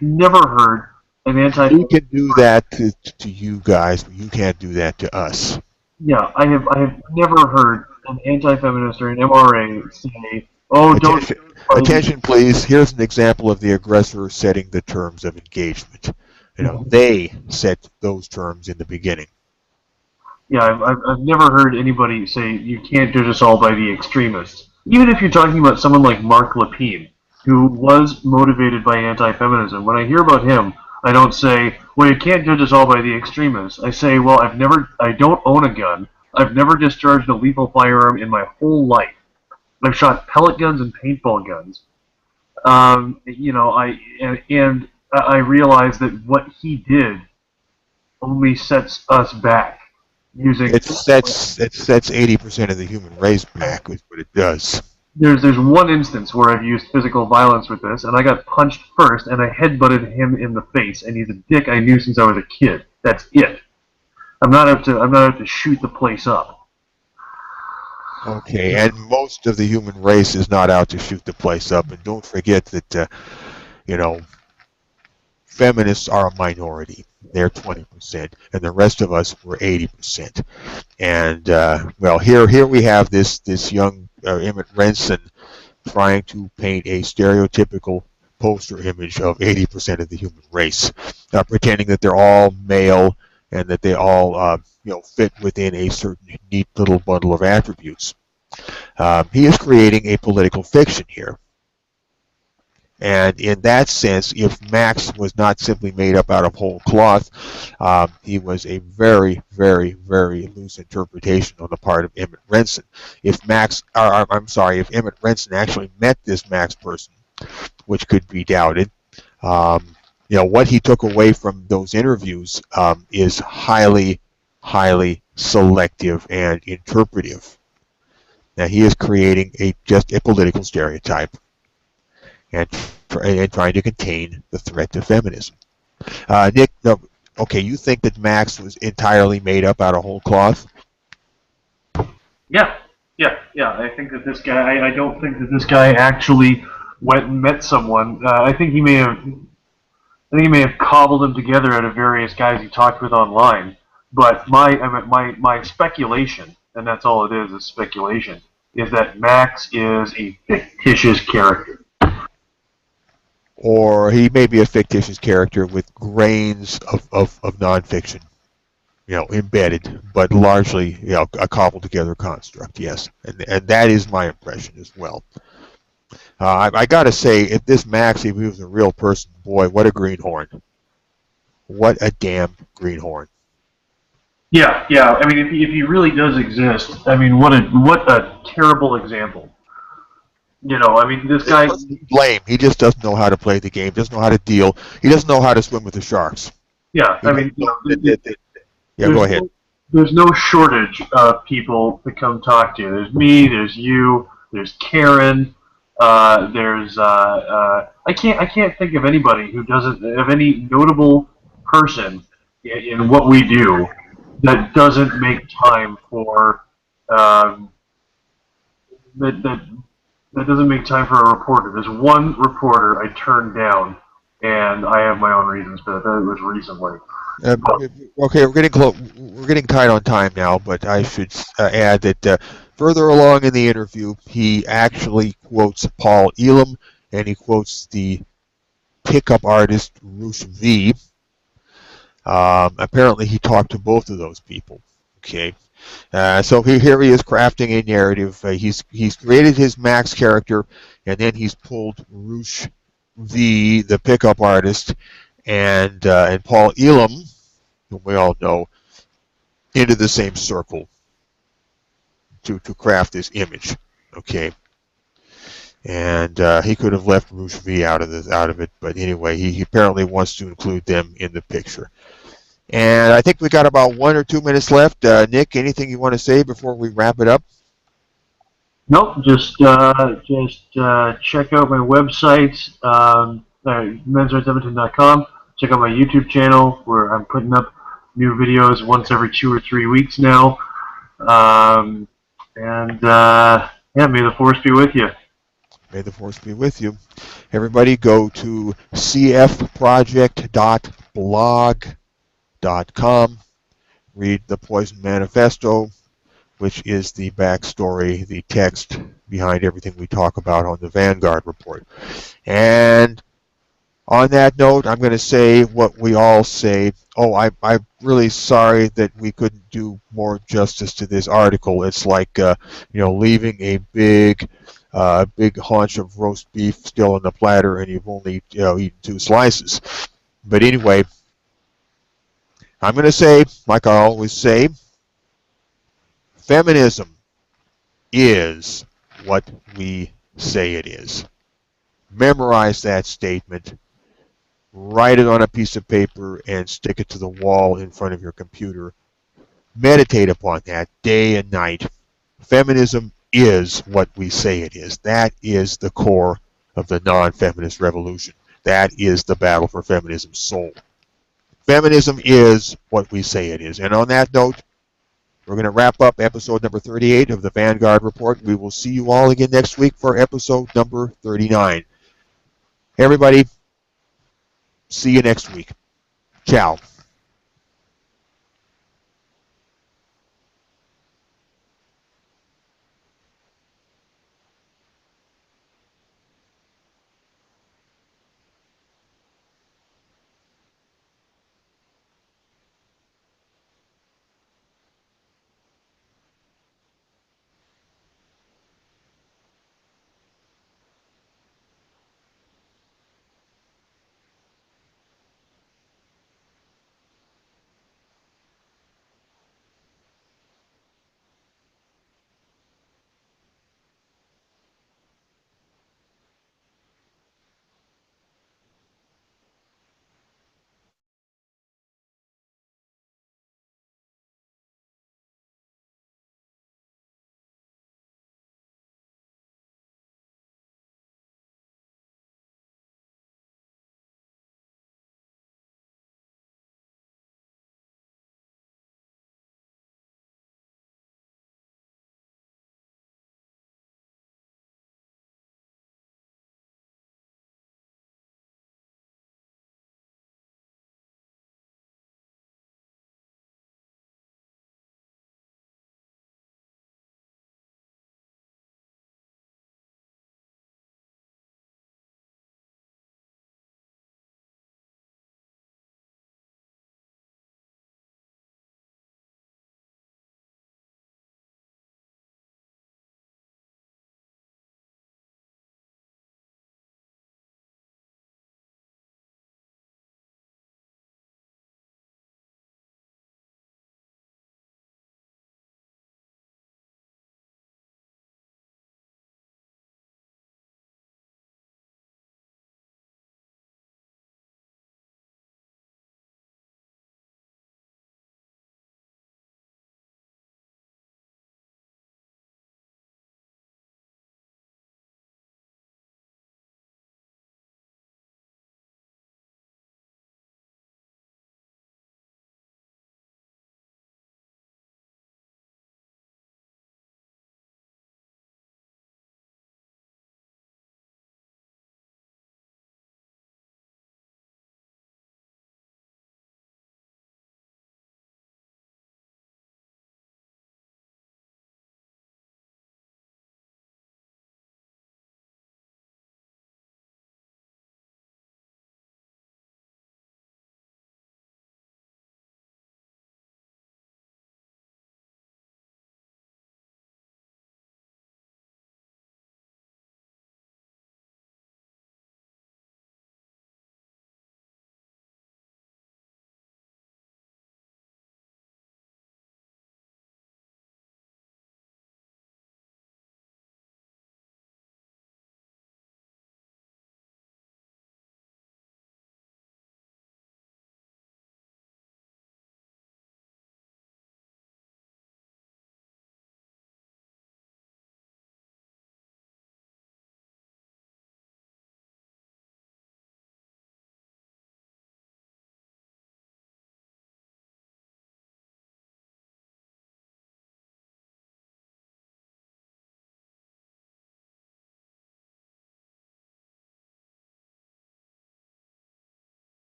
never heard an anti. You can do that to you guys, but you can't do that to us. Yeah, I have never heard an anti-feminist or an MRA say, "Oh, Attention, please. Here's an example of the aggressor setting the terms of engagement. You know, they set those terms in the beginning." Yeah, I've never heard anybody say you can't judge us all by the extremists. Even if you're talking about someone like Mark Lapine, who was motivated by anti-feminism, when I hear about him, I don't say, well, you can't judge us all by the extremists. I say, well, I don't own a gun. I've never discharged a lethal firearm in my whole life. I've shot pellet guns and paintball guns. I realize that what he did only sets us back. It sets 80% of the human race back is what it does. There's one instance where I've used physical violence with this, and I got punched first, and I headbutted him in the face, and he's a dick I knew since I was a kid. That's it. I'm not out to shoot the place up. Okay, and most of the human race is not out to shoot the place up, and don't forget that, feminists are a minority. They're 20%, and the rest of us were 80%. And well, here we have this young Emmet Rensin trying to paint a stereotypical poster image of 80% of the human race, pretending that they're all male and that they all fit within a certain neat little bundle of attributes. He is creating a political fiction here. And in that sense, if Max was not simply made up out of whole cloth, he was a very, very, very loose interpretation on the part of Emmet Rensin. If Emmet Rensin actually met this Max person, which could be doubted, what he took away from those interviews is highly, highly selective and interpretive. Now he is creating just a political stereotype and trying to contain the threat to feminism. Nick, no, okay, you think that Max was entirely made up out of whole cloth? Yeah. I think that this guy. I don't think that this guy actually went and met someone. I think he may have cobbled them together out of various guys he talked with online. But my speculation, and that's all it is speculation, is that Max is a fictitious character. Or he may be a fictitious character with grains of nonfiction, embedded, but largely, a cobbled together construct, yes. And that is my impression as well. I got to say, if this Max, if he was a real person, boy, what a greenhorn. What a damn greenhorn. Yeah. I mean, if he really does exist, I mean, what a terrible example. I mean, this guy. Lame. He just doesn't know how to play the game. Doesn't know how to deal. He doesn't know how to swim with the sharks. Yeah, I mean, go ahead. There's no shortage of people to come talk to you. There's me. There's you. There's Karen. There's I can't think of anybody who doesn't of any notable person in what we do that doesn't make time for that doesn't make time for a reporter. There's one reporter I turned down, and I have my own reasons for that. That was recently. Okay, we're getting close. We're getting tight on time now, but I should add that further along in the interview, he actually quotes Paul Elam, and he quotes the pickup artist Rush V. Apparently, he talked to both of those people. Okay. So here he is crafting a narrative. He's created his Max character, and then he's pulled Rush V, the pickup artist, and Paul Elam, whom we all know, into the same circle to craft this image. Okay. And he could have left Rush V out of it, but anyway, he apparently wants to include them in the picture. And I think we got about 1 or 2 minutes left. Nick, anything you want to say before we wrap it up? Nope. Just check out my website, mensrightsedmonton.com. Check out my YouTube channel where I'm putting up new videos once every 2 or 3 weeks now. May the force be with you. May the force be with you. Everybody go to cfproject.blog.com. Read the Poison Manifesto, which is the backstory, the text behind everything we talk about on the Vanguard report. And on that note, I'm going to say what we all say. Oh, I'm really sorry that we couldn't do more justice to this article. It's like leaving a big haunch of roast beef still on the platter, and you've only eaten 2 slices. But anyway, I'm going to say, like I always say, feminism is what we say it is. Memorize that statement, write it on a piece of paper, and stick it to the wall in front of your computer. Meditate upon that day and night. Feminism is what we say it is. That is the core of the non-feminist revolution. That is the battle for feminism's soul. Feminism is what we say it is. And on that note, we're going to wrap up episode number 38 of the Vanguard Report. We will see you all again next week for episode number 39. Hey, everybody, See you next week. Ciao.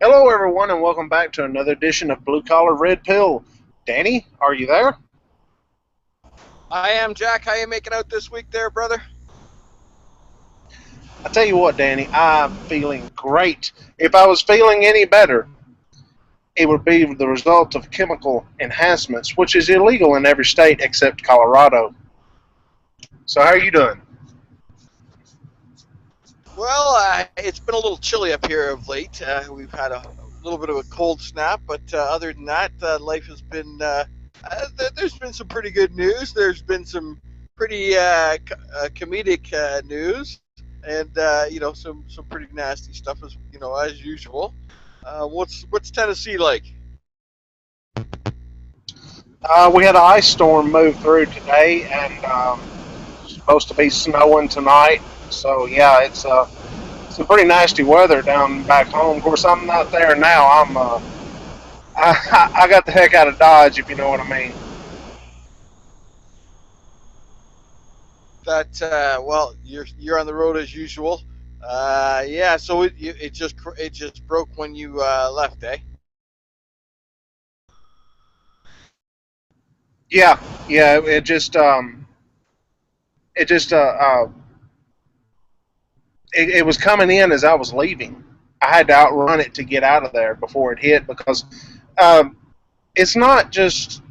Hello, everyone, and welcome back to another edition of Blue Collar Red Pill. Danny, are you there? I am, Jack. How you making out this week there, brother? I tell you what, Danny, I'm feeling great. If I was feeling any better, it would be the result of chemical enhancements, which is illegal in every state except Colorado. So, how are you doing? Well, it's been a little chilly up here of late. We've had a little bit of a cold snap, but other than that, life has been. There's been some pretty good news. There's been some pretty comedic news, and some pretty nasty stuff as usual. What's Tennessee like? We had an ice storm move through today, and it's supposed to be snowing tonight. So, yeah, it's some pretty nasty weather down back home. Of course, I'm not there now. I got the heck out of Dodge, if you know what I mean. That well, you're on the road as usual. Yeah, so it just broke when you left, eh? Yeah, yeah. It was coming in as I was leaving. I had to outrun it to get out of there before it hit because um, it's not just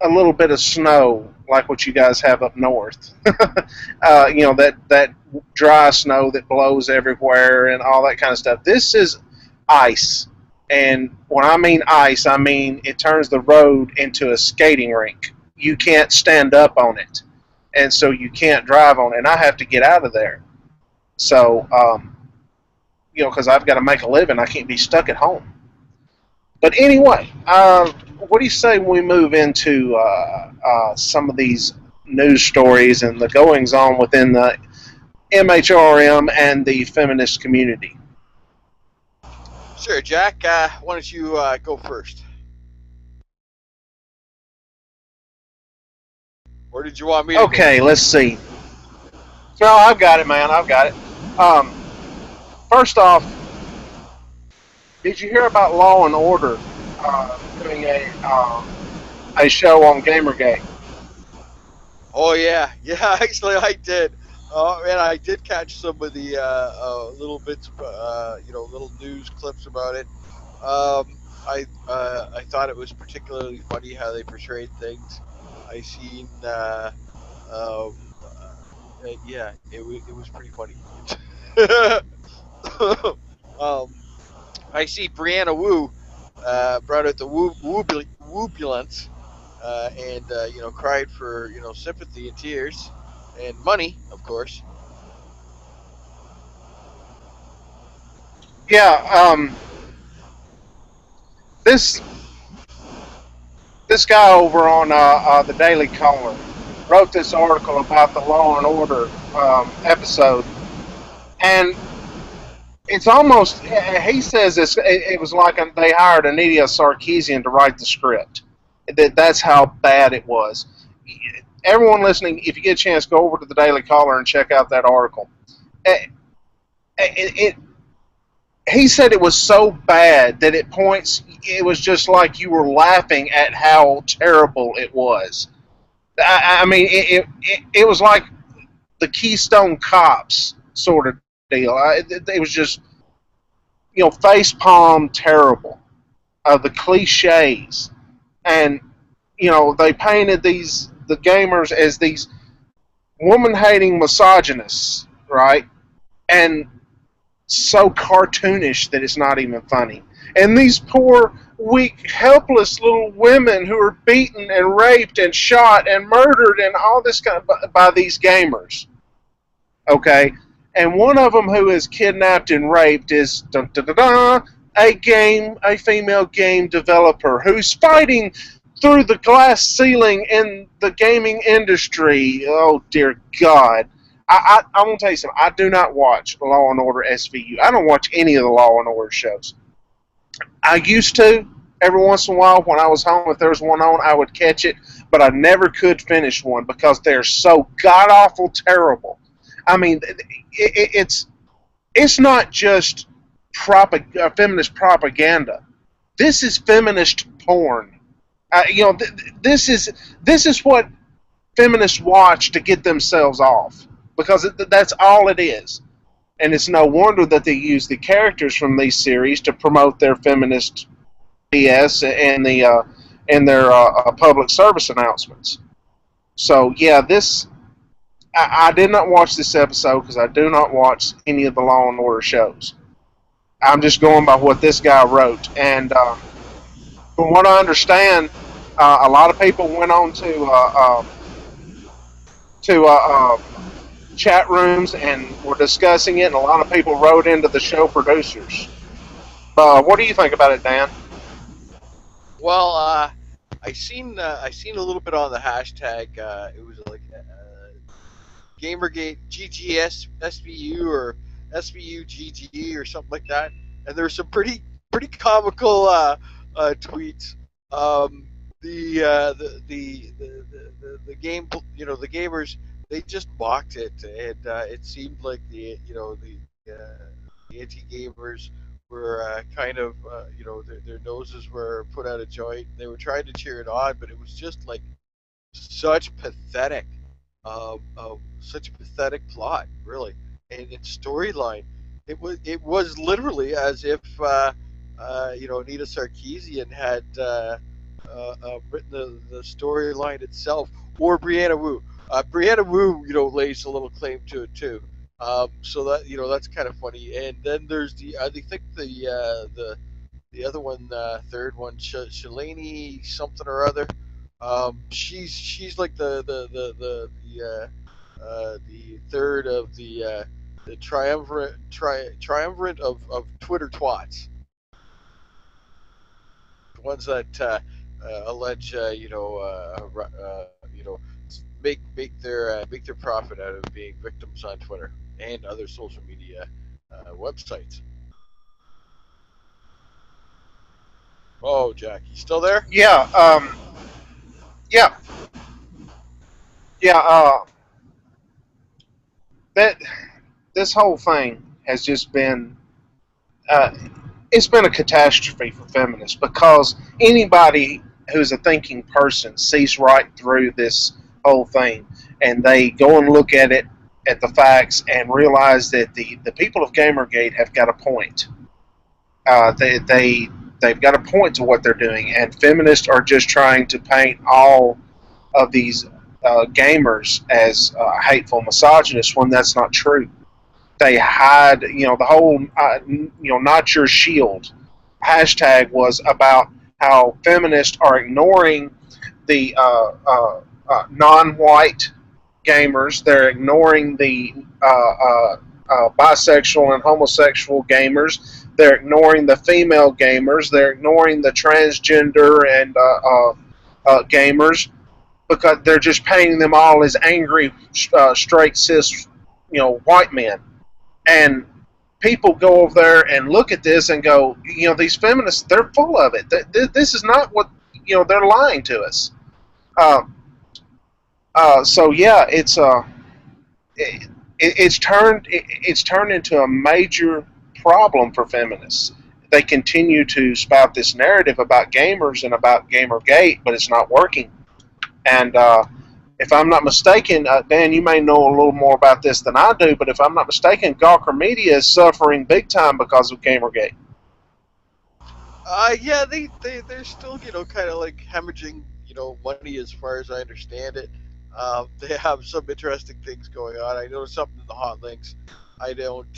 a little bit of snow like what you guys have up north. That dry snow that blows everywhere and all that kind of stuff. This is ice, and when I mean ice, I mean it turns the road into a skating rink. You can't stand up on it, and so you can't drive on it. And I have to get out of there. So, because I've got to make a living, I can't be stuck at home. But anyway, what do you say when we move into some of these news stories and the goings on within the MHRM and the feminist community? Sure, Jack. Why don't you go first? Or did you want me to? Okay, let's see. No, I've got it, man. I've got it. First off, did you hear about Law and Order doing a show on Gamergate? Oh yeah, yeah. Actually, I did. Oh man, I did catch some of the little bits, little news clips about it. I thought it was particularly funny how they portrayed things. I seen, um, yeah, it was pretty funny. um, I see Brianna Wu brought out the woobulence and cried for sympathy and tears and money, of course. Yeah. This this guy over on the Daily Caller wrote this article about the Law and Order episode, and it's almost, he says it was like they hired Anita Sarkeesian to write the script. That's how bad it was. Everyone listening, if you get a chance, go over to the Daily Caller and check out that article. It he said it was so bad that it was just like you were laughing at how terrible it was. I mean, it was like the Keystone Cops sort of deal. It was just, face palm terrible. The cliches. And, they painted the gamers as these woman-hating misogynists, right? And so cartoonish that it's not even funny. And these poor, weak, helpless little women who are beaten and raped and shot and murdered and all this kind of by these gamers. Okay? And one of them who is kidnapped and raped is a female game developer who's fighting through the glass ceiling in the gaming industry. Oh dear God. I want to tell you something. I do not watch Law and Order SVU. I don't watch any of the Law and Order shows. I used to. Every once in a while when I was home, if there was one on, I would catch it. But I never could finish one because they're so god-awful terrible. I mean, it's not just feminist propaganda. This is feminist porn. This is what feminists watch to get themselves off, because that's all it is. And it's no wonder that they use the characters from these series to promote their feminist BS and their public service announcements. So yeah, I did not watch this episode because I do not watch any of the Law and Order shows. I'm just going by what this guy wrote, and from what I understand, a lot of people went on to chat rooms and were discussing it, and a lot of people wrote into the show producers. What do you think about it, Dan? Well, I seen a little bit on the hashtag. It was like Gamergate GGS SVU or SVU GG or something like that, and there were some pretty comical tweets. The game, the gamers, they just mocked it, and it seemed like the anti-gamers were kind of their noses were put out of joint. They were trying to cheer it on, but it was just like such pathetic, such a pathetic plot, really, and storyline. It was literally as if Anita Sarkeesian had written the storyline itself, or Brianna Wu. Brianna Wu, lays a little claim to it too. So that that's kind of funny. And then there's I think the other one, third one, Shalani something or other. She's like the third of the triumvirate of Twitter twats. The ones that allege make their profit out of being victims on Twitter and other social media websites. Oh, Jack, you still there? Yeah, yeah, yeah. That this whole thing has just been uh, it's been a catastrophe for feminists, because anybody who's a thinking person sees right through this whole thing, and they go and look at it, at the facts, and realize that the people of Gamergate have got a point. They've got a point to what they're doing, and feminists are just trying to paint all of these gamers as hateful misogynists when that's not true. They hide, the whole, not your shield hashtag was about how feminists are ignoring the non-white gamers. They're ignoring the bisexual and homosexual gamers. They're ignoring the female gamers. They're ignoring the transgender and gamers, because they're just painting them all as angry, straight cis, white men. And people go over there and look at this and go, these feminists, they're full of it. This is not what, they're lying to us. So yeah, it's turned into a major problem for feminists. They continue to spout this narrative about gamers and about Gamergate, but it's not working. And if I'm not mistaken, Dan, you may know a little more about this than I do, but if I'm not mistaken, Gawker Media is suffering big time because of Gamergate. Yeah, they're still kind of like hemorrhaging money, as far as I understand it. They have some interesting things going on. I know something in the hot links. I don't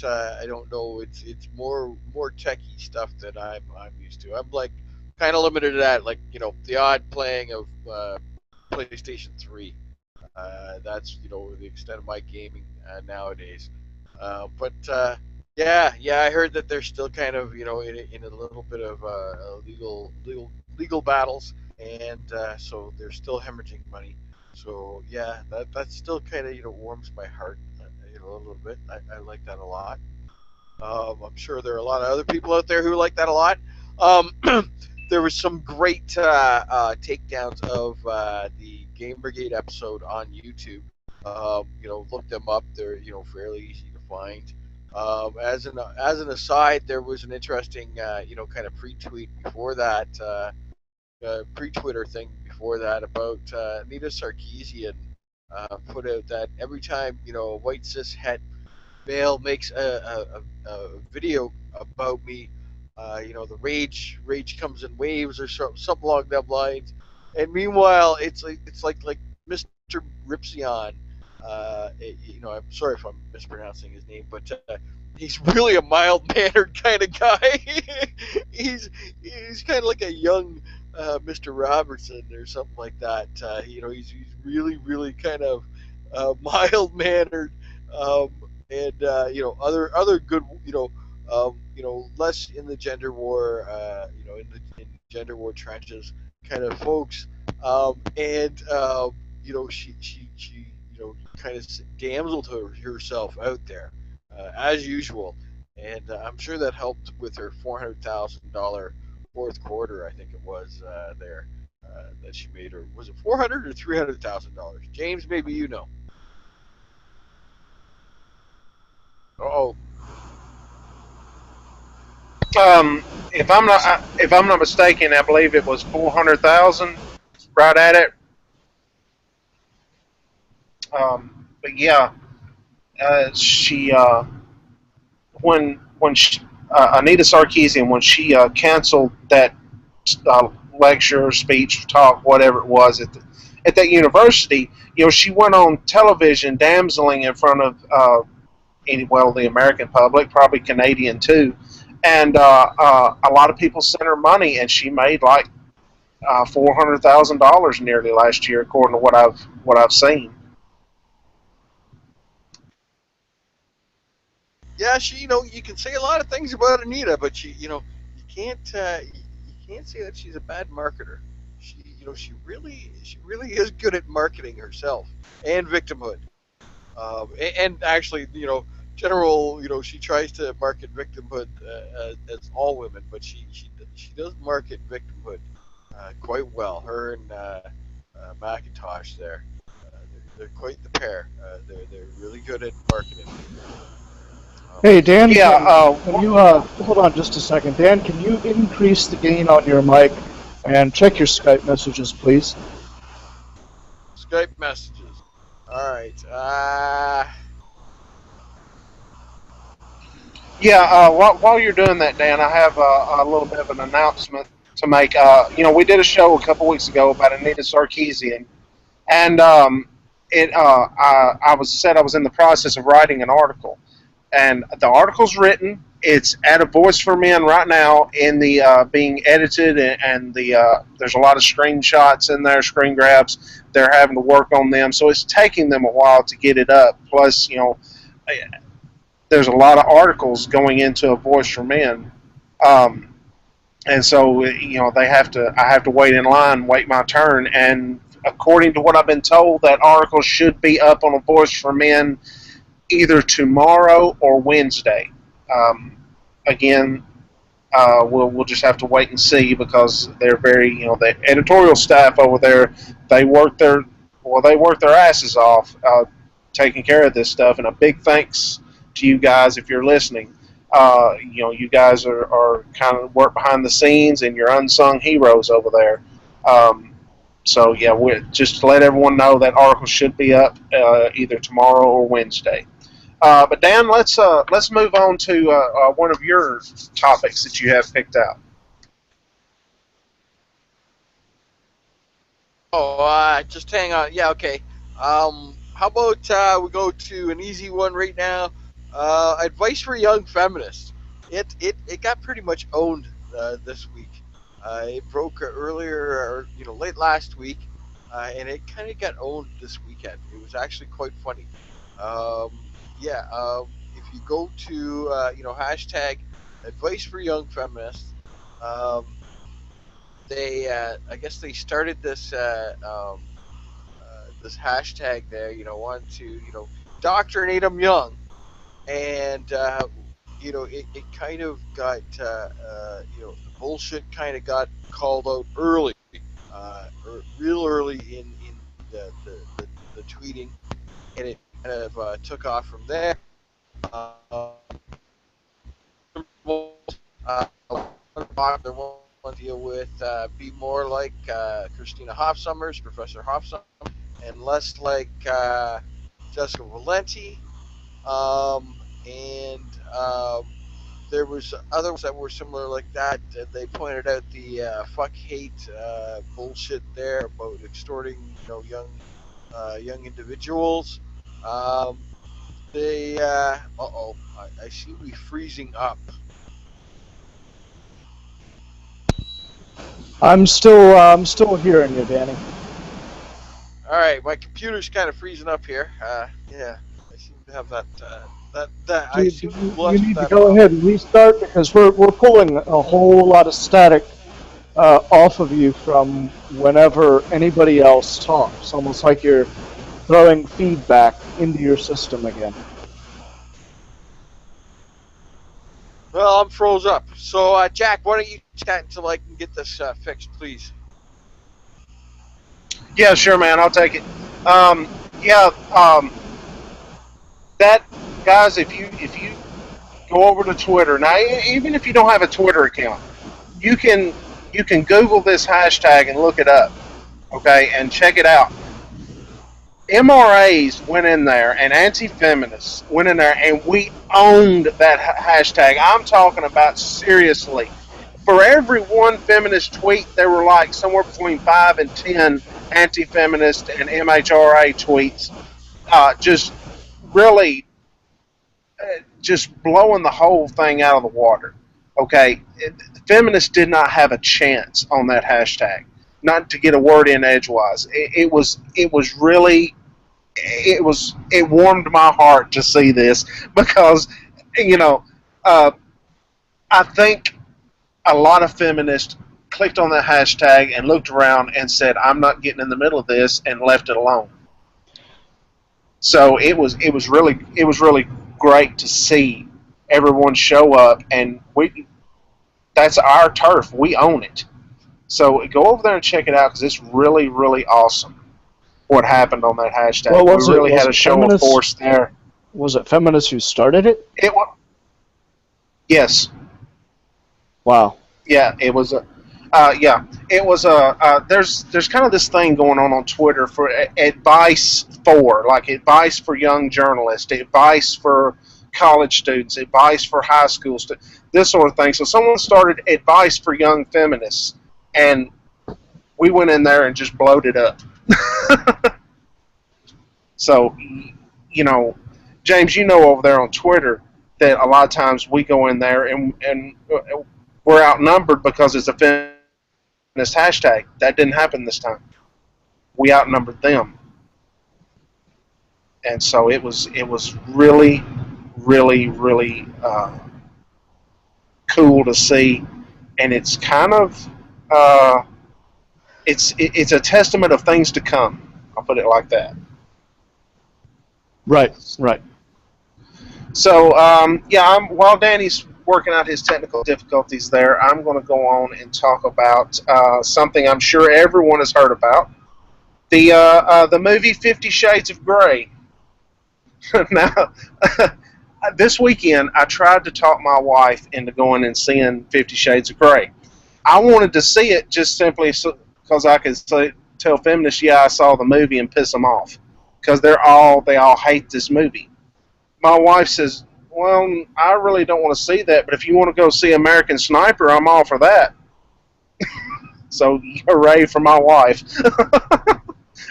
know. It's more techie stuff that I'm used to. I'm like kind of limited to that, like the odd playing of PlayStation 3. That's the extent of my gaming nowadays. But yeah, I heard that they're still kind of in a little bit of legal battles, and so they're still hemorrhaging money. So yeah, that still kind of warms my heart a little bit. I like that a lot. I'm sure there are a lot of other people out there who like that a lot. There was some great takedowns of the Game Brigade episode on YouTube. Look them up. They're fairly easy to find. As an aside, there was an interesting kind of pre-tweet before that, pre-Twitter thing before that about Nita Sarkeesian put out that every time a white cis het male makes a video about me, the rage comes in waves or something along that lines. And meanwhile, it's like Mr. Ripsion. I'm sorry if I'm mispronouncing his name, but he's really a mild mannered kind of guy. he's kind of like a young Mr. Robertson or something like that. He's really kind of mild mannered. Um, and other good less in the gender war in gender war trenches kind of folks, and she kind of damseled herself out there as usual, and I'm sure that helped with her $400,000 fourth quarter, I think it was there that she made. Or was it 400 or $300,000? James, maybe you know. Oh, If I'm not mistaken, I believe it was 400,000, right at it. But yeah, she when she, Anita Sarkeesian, when she canceled that lecture, speech, talk, whatever it was at that university, she went on television damseling in front of the American public, probably Canadian too, and a lot of people sent her money, and she made like $400,000 nearly last year, according to what I've seen. yeah, you can say a lot of things about Anita, but you can't say that she's a bad marketer. She really is good at marketing herself and victimhood. And actually, general, she tries to market victimhood as all women, but she does market victimhood quite well. Her and Macintosh there, they're quite the pair. They're really good at marketing. Hey, Dan, Yeah, can you hold on just a second? Dan, can you increase the gain on your mic and check your Skype messages, please? Skype messages. All right. yeah. While you're doing that, Dan, I have a little bit of an announcement to make. We did a show a couple weeks ago about Anita Sarkeesian, and I was in the process of writing an article, and the article's written. It's at a Voice for Men right now in the being edited, and there's a lot of screenshots in there, screen grabs. They're having to work on them, so it's taking them a while to get it up. Plus, there's a lot of articles going into a Voice for Men, and so I have to wait in line, wait my turn, and according to what I've been told, that article should be up on a Voice for Men either tomorrow or Wednesday. Again, we'll just have to wait and see, because they're very the editorial staff over there, they work their asses off taking care of this stuff, and a big thanks to you guys if you're listening. You guys are kind of work behind the scenes, and you're unsung heroes over there. So yeah, just to let everyone know, that article should be up either tomorrow or Wednesday. But Dan, let's move on to one of your topics that you have picked out. Oh, just hang on. Yeah, okay. How about we go to an easy one right now? Advice for young feminists. It got pretty much owned this week. It broke earlier, or late last week, and it kind of got owned this weekend. It was actually quite funny. Um, yeah, if you go to hashtag advice for young feminists, um, they I guess they started this hashtag there. Want to doctrinate them young, and it kind of got the bullshit kind of got called out early, real early in the tweeting, and it kind of took off from there. One popular one deal with be more like Christina Hofsummers, Professor Hofsummer, and less like Jessica Valenti. And there was other ones that were similar like that. They pointed out the fuck hate bullshit there about extorting, young individuals. They I seem to be freezing up. I'm still hearing you, Danny. All right, my computer's kind of freezing up here. Yeah, I seem to have that. I You, seem to you, have you lost need to that go problem. ahead and restart because we're pulling a whole lot of static off of you from whenever anybody else talks. Almost like you're throwing feedback into your system again. Well, I'm froze up. So, Jack, why don't you chat until I can get this fixed, please? Yeah, sure, man. I'll take it. Yeah, that guys, if you go over to Twitter now, even if you don't have a Twitter account, you can Google this hashtag and look it up, okay, and check it out. MRAs went in there and anti-feminists went in there and we owned that hashtag. I'm talking about seriously. For every one feminist tweet, there were like somewhere between 5 and 10 anti-feminist and MHRA tweets. Just really, just blowing the whole thing out of the water. Okay, feminists did not have a chance on that hashtag, not to get a word in edgewise. It was really, it warmed my heart to see this because, you know, I think a lot of feminists clicked on that hashtag and looked around and said, "I'm not getting in the middle of this," and left it alone. So it was really great to see everyone show up, and that's our turf. We own it. So go over there and check it out because it's really awesome what happened on that hashtag. Well, we really had a show of force there. Was it feminists who started it? It was. Yes. Wow. Yeah, it was a. It was a. There's kind of this thing going on Twitter for advice for young journalists, advice for college students, advice for high school students, this sort of thing. So someone started advice for young feminists, and we went in there and just blowed it up. So, James, over there on Twitter that a lot of times we go in there and we're outnumbered because it's a feminist hashtag. That didn't happen this time. We outnumbered them. And so it was really cool to see, and it's kind of it's a testament of things to come. I'll put it like that. Right. So while Danny's working out his technical difficulties there, I'm going to go on and talk about something I'm sure everyone has heard about: the movie 50 Shades of Grey. Now, this weekend I tried to talk my wife into going and seeing 50 Shades of Grey. I wanted to see it just simply because I could tell feminists, I saw the movie, and piss them off because they all hate this movie. My wife says, "Well, I really don't want to see that, but if you want to go see American Sniper, I'm all for that." So hooray for my wife.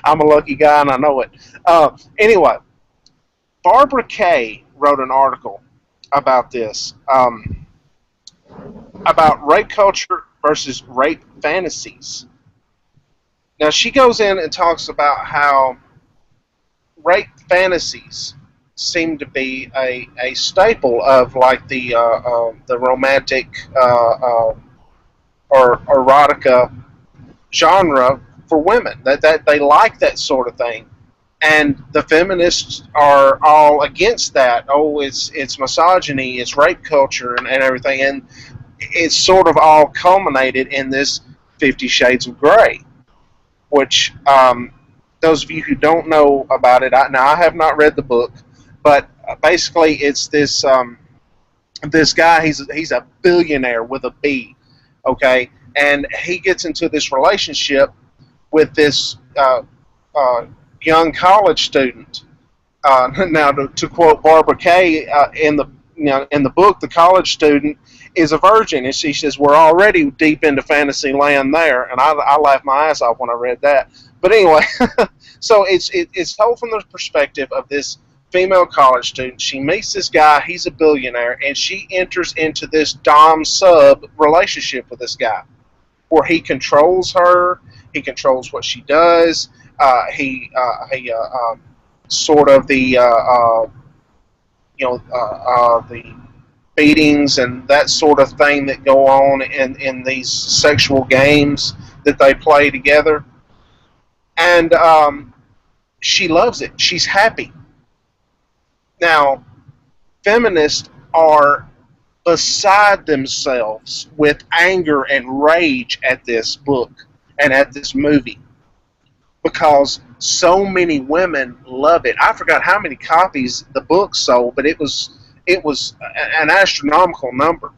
I'm a lucky guy and I know it. Anyway, Barbara Kay wrote an article about this, about rape culture versus rape fantasies. Now, she goes in and talks about how rape fantasies seem to be a staple of like the romantic or erotica genre for women. That they like that sort of thing. And the feminists are all against that. Oh, it's misogyny, it's rape culture, and everything. And it's sort of all culminated in this 50 Shades of Grey, which those of you who don't know about it, I have not read the book, But basically, it's this guy. He's a billionaire with a B, okay, and he gets into this relationship with this young college student. Now, to quote Barbara Kay in the book, the college student is a virgin, and she says we're already deep into fantasy land there, and I laughed my ass off when I read that. But anyway, so it's told from the perspective of this female college student. She meets this guy, he's a billionaire, and she enters into this dom sub relationship with this guy, where he controls her, he controls what she does, he sort of the the beatings and that sort of thing that go on in these sexual games that they play together. And she loves it. She's happy. Now, feminists are beside themselves with anger and rage at this book and at this movie, because so many women love it. I forgot how many copies the book sold, but it was an astronomical number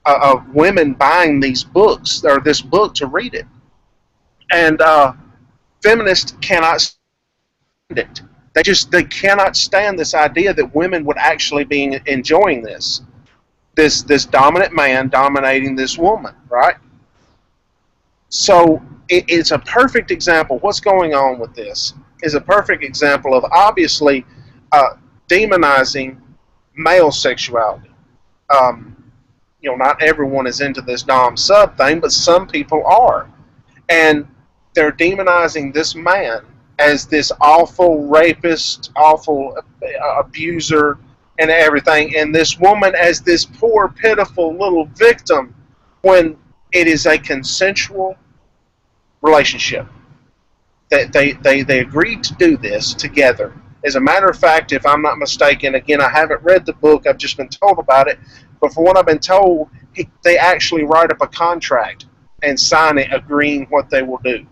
of women buying these books, or this book, to read it. And feminists cannot stand it. They cannot stand this idea that women would actually be enjoying this dominant man dominating this woman, right? So it's a perfect example. What's going on with this is a perfect example of obviously demonizing male sexuality. Not everyone is into this dom sub thing, but some people are, and they're demonizing this man as this awful rapist, awful abuser, and everything, and this woman as this poor, pitiful little victim, when it is a consensual relationship. That they agreed to do this together. As a matter of fact, if I'm not mistaken, again, I haven't read the book, I've just been told about it, but from what I've been told, they actually write up a contract and sign it agreeing what they will do.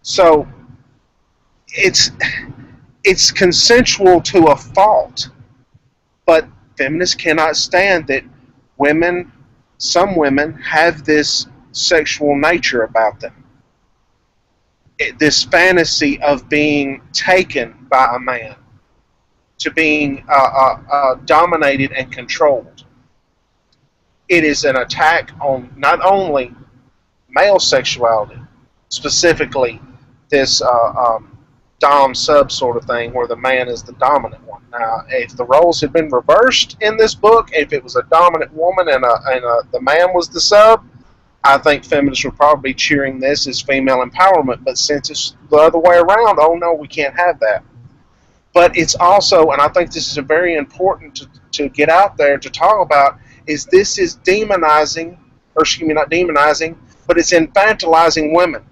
So it's consensual to a fault, but feminists cannot stand that some women have this sexual nature about them. This fantasy of being taken by a man, to being dominated and controlled. It is an attack on not only male sexuality, specifically this dom sub sort of thing, where the man is the dominant one. Now, if the roles had been reversed in this book, if it was a dominant woman and the man was the sub, I think feminists would probably be cheering this as female empowerment. But since it's the other way around, oh no, we can't have that. But it's also, and I think this is very important to get out there to talk about, is this is demonizing, or excuse me, not demonizing, but it's infantilizing women.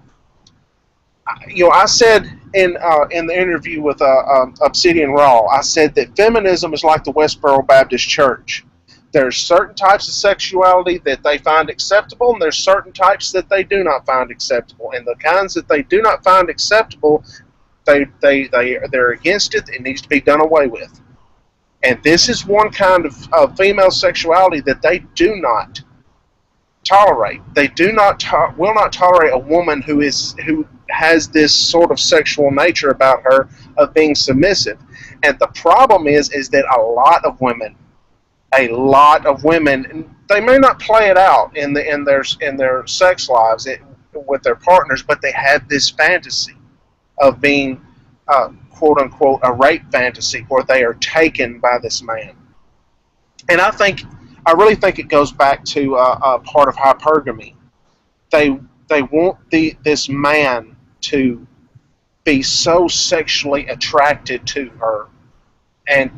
I said in the interview with Obsidian Raw, I said that feminism is like the Westboro Baptist Church. There's certain types of sexuality that they find acceptable, and there's certain types that they do not find acceptable. And the kinds that they do not find acceptable, they're against it. It needs to be done away with. And this is one kind of female sexuality that they do not tolerate. They will not tolerate a woman who has this sort of sexual nature about her of being submissive. And the problem is that a lot of women, they may not play it out in their sex lives with their partners, but they have this fantasy of being quote unquote a rape fantasy where they are taken by this man. And I really think it goes back to a part of hypergamy. They want this man to be so sexually attracted to her and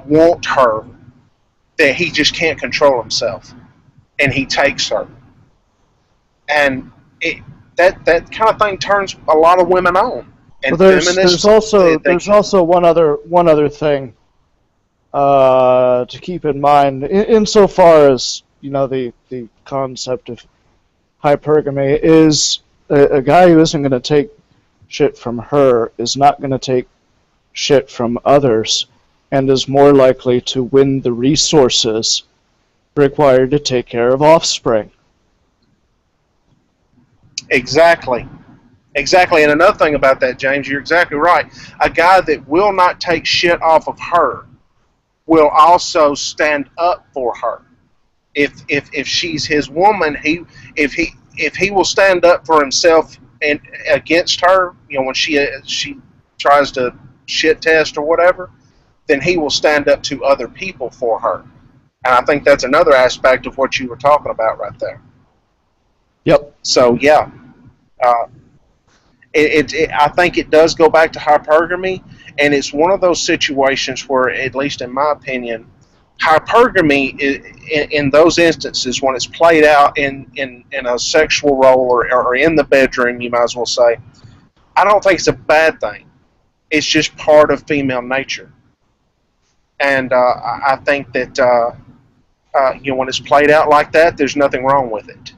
want her that he just can't control himself, and he takes her. And that kind of thing turns a lot of women on. And well, there's also one other thing to keep in mind, insofar as the concept of hypergamy is a guy who isn't going to take shit from her is not going to take shit from others. and is more likely to win the resources required to take care of offspring. Exactly. Exactly. And another thing about that, James, you're exactly right. A guy that will not take shit off of her will also stand up for her. If she's his woman, if he will stand up for himself and against her, when she tries to shit test or whatever, then he will stand up to other people for her. And I think that's another aspect of what you were talking about right there. Yep. So yeah, I think it does go back to hypergamy, and it's one of those situations where, at least in my opinion, hypergamy in those instances, when it's played out in a sexual role or in the bedroom, you might as well say, I don't think it's a bad thing. It's just part of female nature. And I think that when it's played out like that, there's nothing wrong with it.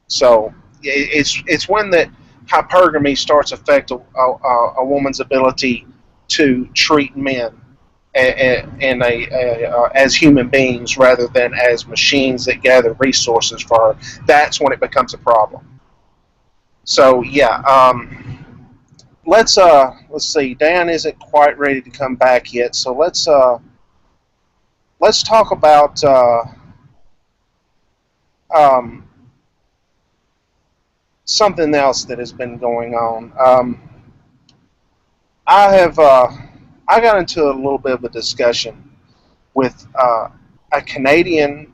So it's when that hypergamy starts to affect a woman's ability to treat men as human beings rather than as machines that gather resources for her. That's when it becomes a problem. So yeah, let's see. Dan isn't quite ready to come back yet, so let's talk about something else that has been going on. I got into a little bit of a discussion with a Canadian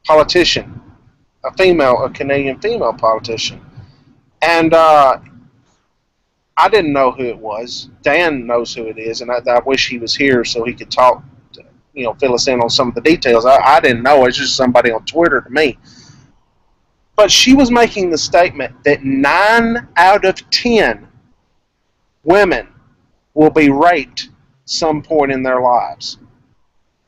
politician, a Canadian female politician, and I didn't know who it was. Dan knows who it is, and I wish he was here so he could talk, fill us in on some of the details. I didn't know. It's just somebody on Twitter to me. But she was making the statement that 9 out of 10 women will be raped some point in their lives.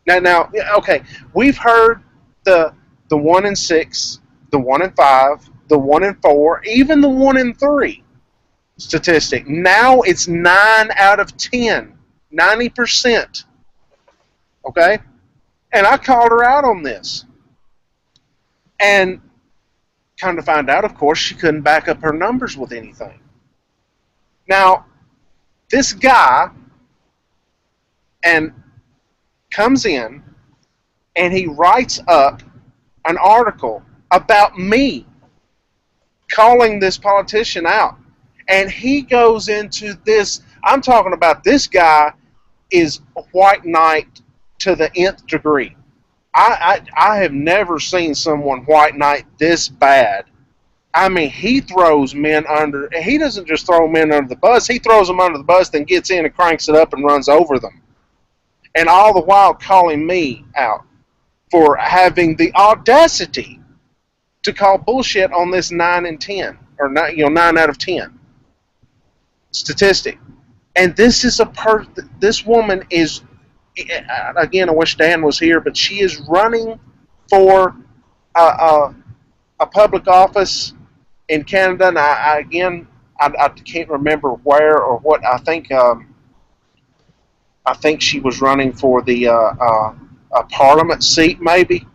Now, okay, we've heard the 1 in 6, the 1 in 5, the 1 in 4, even the 1 in 3 statistic. Now it's 9 out of 10, 90%. Okay? And I called her out on this. And come to find out, of course, she couldn't back up her numbers with anything. Now, this guy comes in and he writes up an article about me calling this politician out. And he goes into this. I'm talking about this guy is a white knight to the nth degree. I have never seen someone white knight this bad. I mean, he throws men under. He doesn't just throw men under the bus. He throws them under the bus, then gets in and cranks it up and runs over them. And all the while calling me out for having the audacity to call bullshit on this 9 in 10, or 9 out of 10 statistic. And this is this woman is, again, I wish Dan was here, but she is running for a public office in Canada, and I can't remember where or what. I think she was running for the a parliament seat, maybe.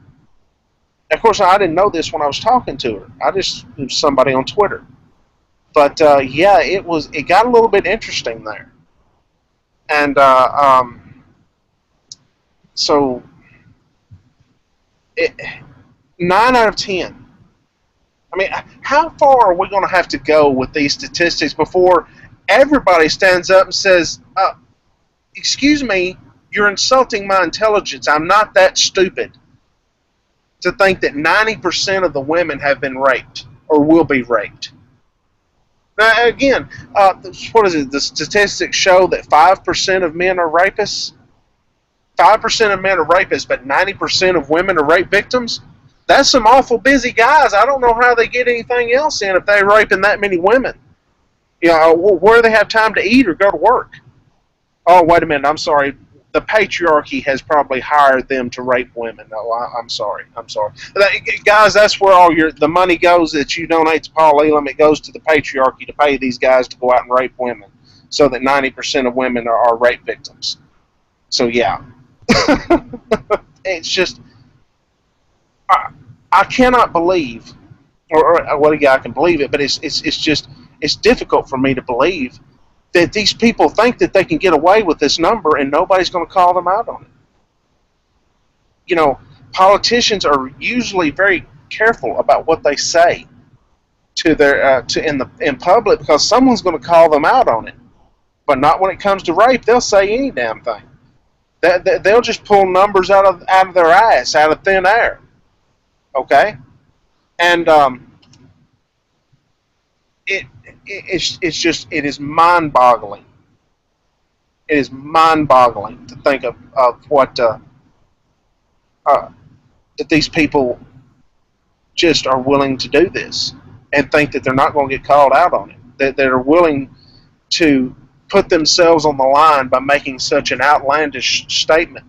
Of course, I didn't know this when I was talking to her. It was somebody on Twitter. But yeah, it got a little bit interesting there, and so 9 out of 10. I mean, how far are we going to have to go with these statistics before everybody stands up and says, excuse me, you're insulting my intelligence. I'm not that stupid to think that 90% of the women have been raped or will be raped. Now, again, what is it? The statistics show that 5% of men are rapists. 5% of men are rapists, but 90% of women are rape victims. That's some awful busy guys. I don't know how they get anything else in if they're raping that many women. Where do they have time to eat or go to work? Oh, wait a minute. I'm sorry. The patriarchy has probably hired them to rape women. No, I'm sorry. Guys, that's where all the money goes that you donate to Paul Elam. It goes to the patriarchy to pay these guys to go out and rape women. so that 90% of women are rape victims. So yeah, it's just I cannot believe, or well, yeah, I can believe it, but it's just it's difficult for me to believe that these people think that they can get away with this number and nobody's going to call them out on it. You know, politicians are usually very careful about what they say to their in public because someone's going to call them out on it. But not when it comes to rape. They'll say any damn thing. They'll just pull numbers out of their ass, out of thin air. Okay, and it's just it is mind-boggling. It is mind-boggling to think of what that these people just are willing to do this and think that they're not going to get called out on it. That they're willing to put themselves on the line by making such an outlandish statement.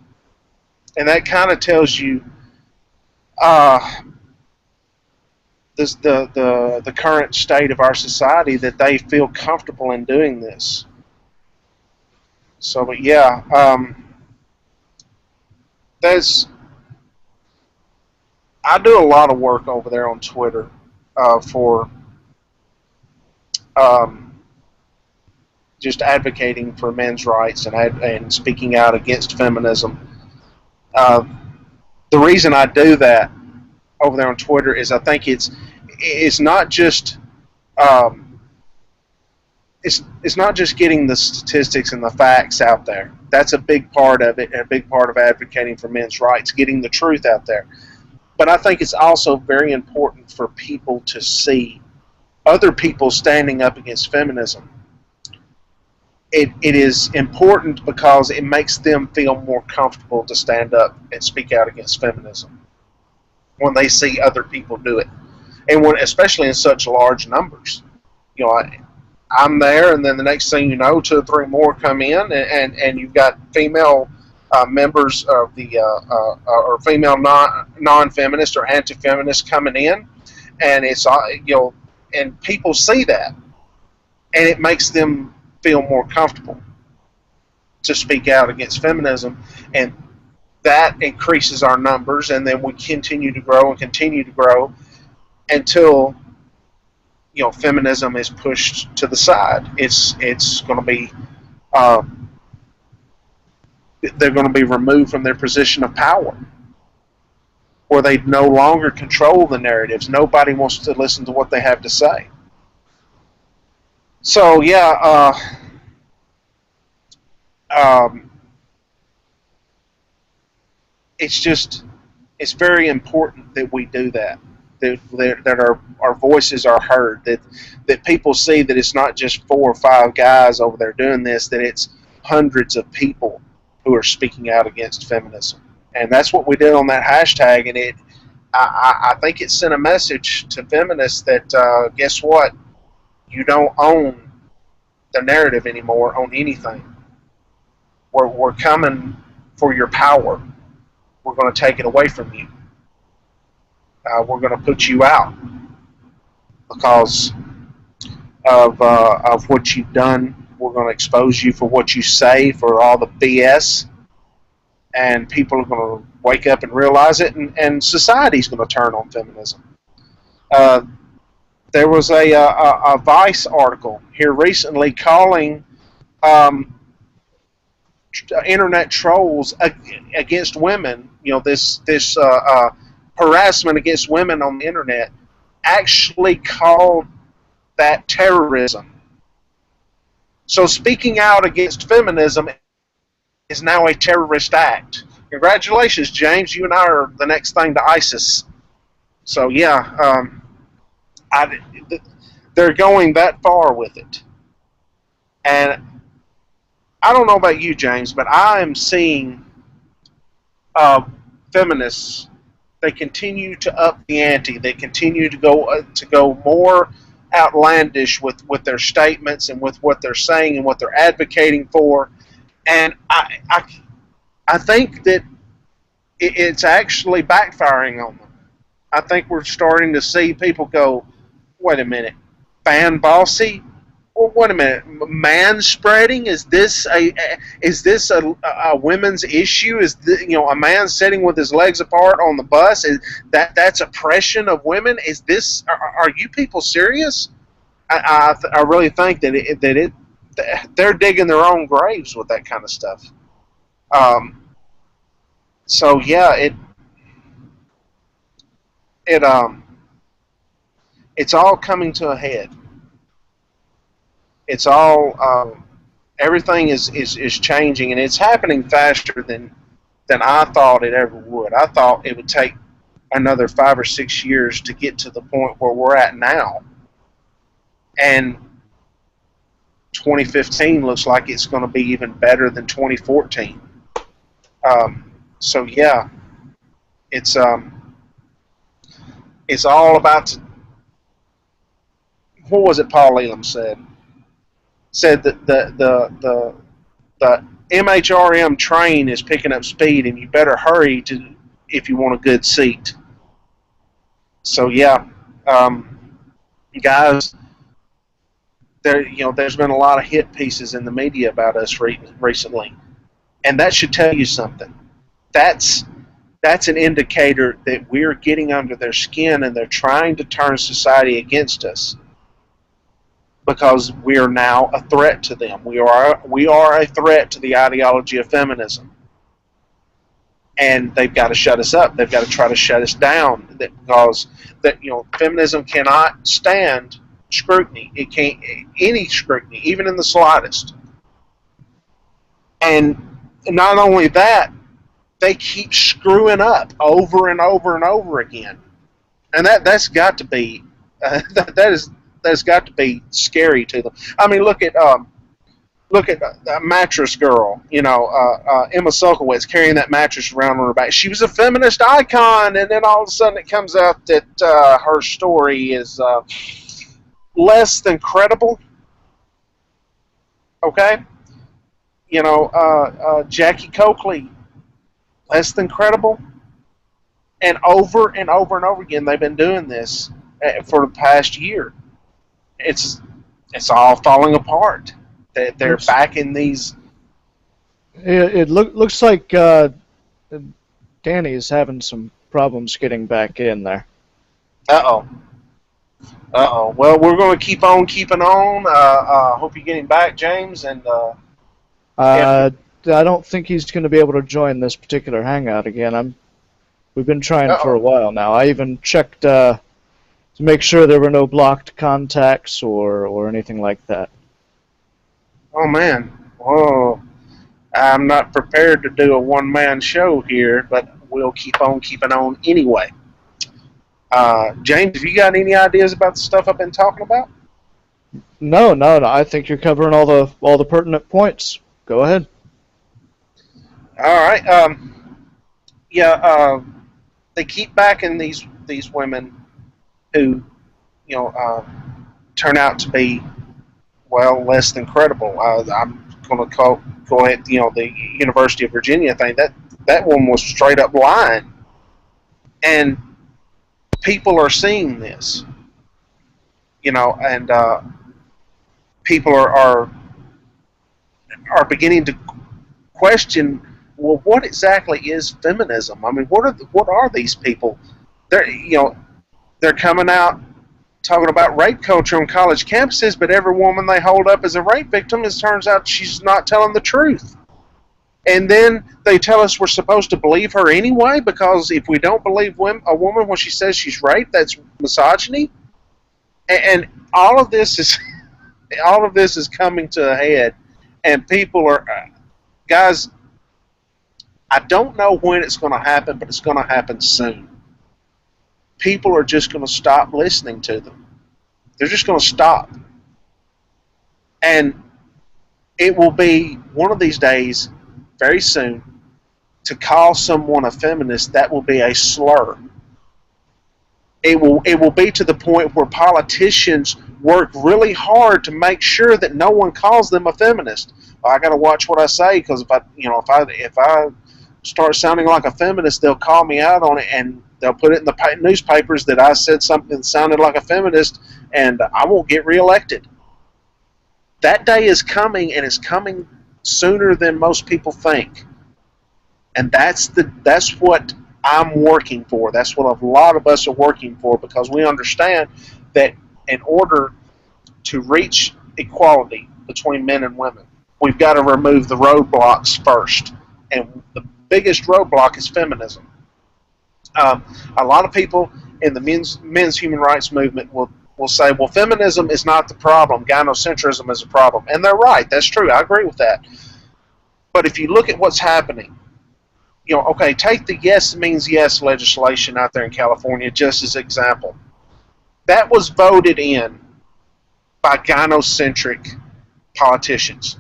And that kind of tells you the current state of our society, that they feel comfortable in doing this. So, but yeah, I do a lot of work over there on Twitter for just advocating for men's rights and speaking out against feminism. The reason I do that over there on Twitter is I think it's not just it's not just getting the statistics and the facts out there. That's a big part of it, and a big part of advocating for men's rights, getting the truth out there. But I think it's also very important for people to see other people standing up against feminism. It is important because it makes them feel more comfortable to stand up and speak out against feminism when they see other people do it, and especially in such large numbers. You know, I'm there, and then the next thing you know, 2 or 3 more come in, and you've got female members of the or female non-feminist or anti-feminist coming in, and it's and people see that, and it makes them feel more comfortable to speak out against feminism, and that increases our numbers, and then we continue to grow until feminism is pushed to the side. It's going to be they're going to be removed from their position of power, where they no longer control the narratives. Nobody wants to listen to what they have to say. So yeah, it's very important that we do that. That our voices are heard. That people see that it's not just 4 or 5 guys over there doing this. That it's hundreds of people who are speaking out against feminism. And that's what we did on that hashtag. And I think it sent a message to feminists that guess what? You don't own the narrative anymore on anything. We're coming for your power. We're going to take it away from you. We're going to put you out because of what you've done. We're going to expose you for what you say, for all the BS, and people are going to wake up and realize it, and society's going to turn on feminism. There was a Vice article here recently calling internet trolls against women. This harassment against women on the internet, actually called that terrorism. So speaking out against feminism is now a terrorist act. Congratulations, James. You and I are the next thing to ISIS. So yeah, they're going that far with it. And I don't know about you, James, but I am seeing feminists. They continue to up the ante. They continue to go more outlandish with their statements and with what they're saying and what they're advocating for. And I think that it's actually backfiring on them. I think we're starting to see people go, wait a minute, fan bossy? Well, wait a minute. Man spreading, is this a women's issue? Is a man sitting with his legs apart on the bus? Is that's oppression of women? Is this? Are you people serious? I really think that they're digging their own graves with that kind of stuff. So yeah, it's all coming to a head. It's all everything is changing, and it's happening faster than I thought it ever would. I thought it would take another 5 or 6 years to get to the point where we're at now, and 2015 looks like it's going to be even better than 2014. So yeah, it's all about. What was it Paul Elam said? Said that the MHRM train is picking up speed, and you better hurry if you want a good seat. So yeah, guys, there's been a lot of hit pieces in the media about us recently, and that should tell you something. That's an indicator that we're getting under their skin, and they're trying to turn society against us, because we are now a threat to them. We are a threat to the ideology of feminism, and they've got to shut us up. They've got to try to shut us down, because feminism cannot stand scrutiny. It can't any scrutiny, even in the slightest. And not only that, they keep screwing up over and over and over again, and that's got to be that's got to be scary to them. I mean, look at Mattress Girl, Emma Sokowitz carrying that mattress around on her back. She was a feminist icon, and then all of a sudden it comes out that her story is less than credible. Okay, Jackie Coakley, less than credible, and over and over and over again they've been doing this for the past year. It's all falling apart. They're back in these. It looks like Danny is having some problems getting back in there. Uh oh. Well, we're going to keep on keeping on. Hope you're getting back, James. And I don't think he's going to be able to join this particular hangout again. We've been trying for a while now. I even checked to make sure there were no blocked contacts or anything like that. Oh man, whoa! I'm not prepared to do a one-man show here, but we'll keep on keeping on anyway. James, have you got any ideas about the stuff I've been talking about? No. I think you're covering all the pertinent points. Go ahead. All right. They keep backing these women who, turn out to be, less than credible. I'm going to go ahead. The University of Virginia thing. That one was straight up lying, and people are seeing this. And people are beginning to question. Well, what exactly is feminism? I mean, what are these people? They're coming out talking about rape culture on college campuses, but every woman they hold up as a rape victim, it turns out she's not telling the truth. And then they tell us we're supposed to believe her anyway, because if we don't believe a woman when she says she's raped, that's misogyny. And all of this is coming to a head, and people are, guys. I don't know when it's going to happen, but it's going to happen soon. People are just going to stop listening to them. They're just going to stop. And it will be one of these days, very soon, to call someone a feminist, that will be a slur. It will be to the point where politicians work really hard to make sure that no one calls them a feminist. I got to watch what I say, because if I start sounding like a feminist, they'll call me out on it, and they'll put it in the newspapers that I said something that sounded like a feminist, and I won't get reelected. That day is coming, and it's coming sooner than most people think. And that's what I'm working for. That's what a lot of us are working for, because we understand that in order to reach equality between men and women, we've got to remove the roadblocks first. And the biggest roadblock is feminism. A lot of people in the men's human rights movement will say, well, feminism is not the problem, gynocentrism is the problem. And they're right. That's true. I agree with that. But if you look at what's happening, okay, take the yes means yes legislation out there in California just as an example. That was voted in by gynocentric politicians.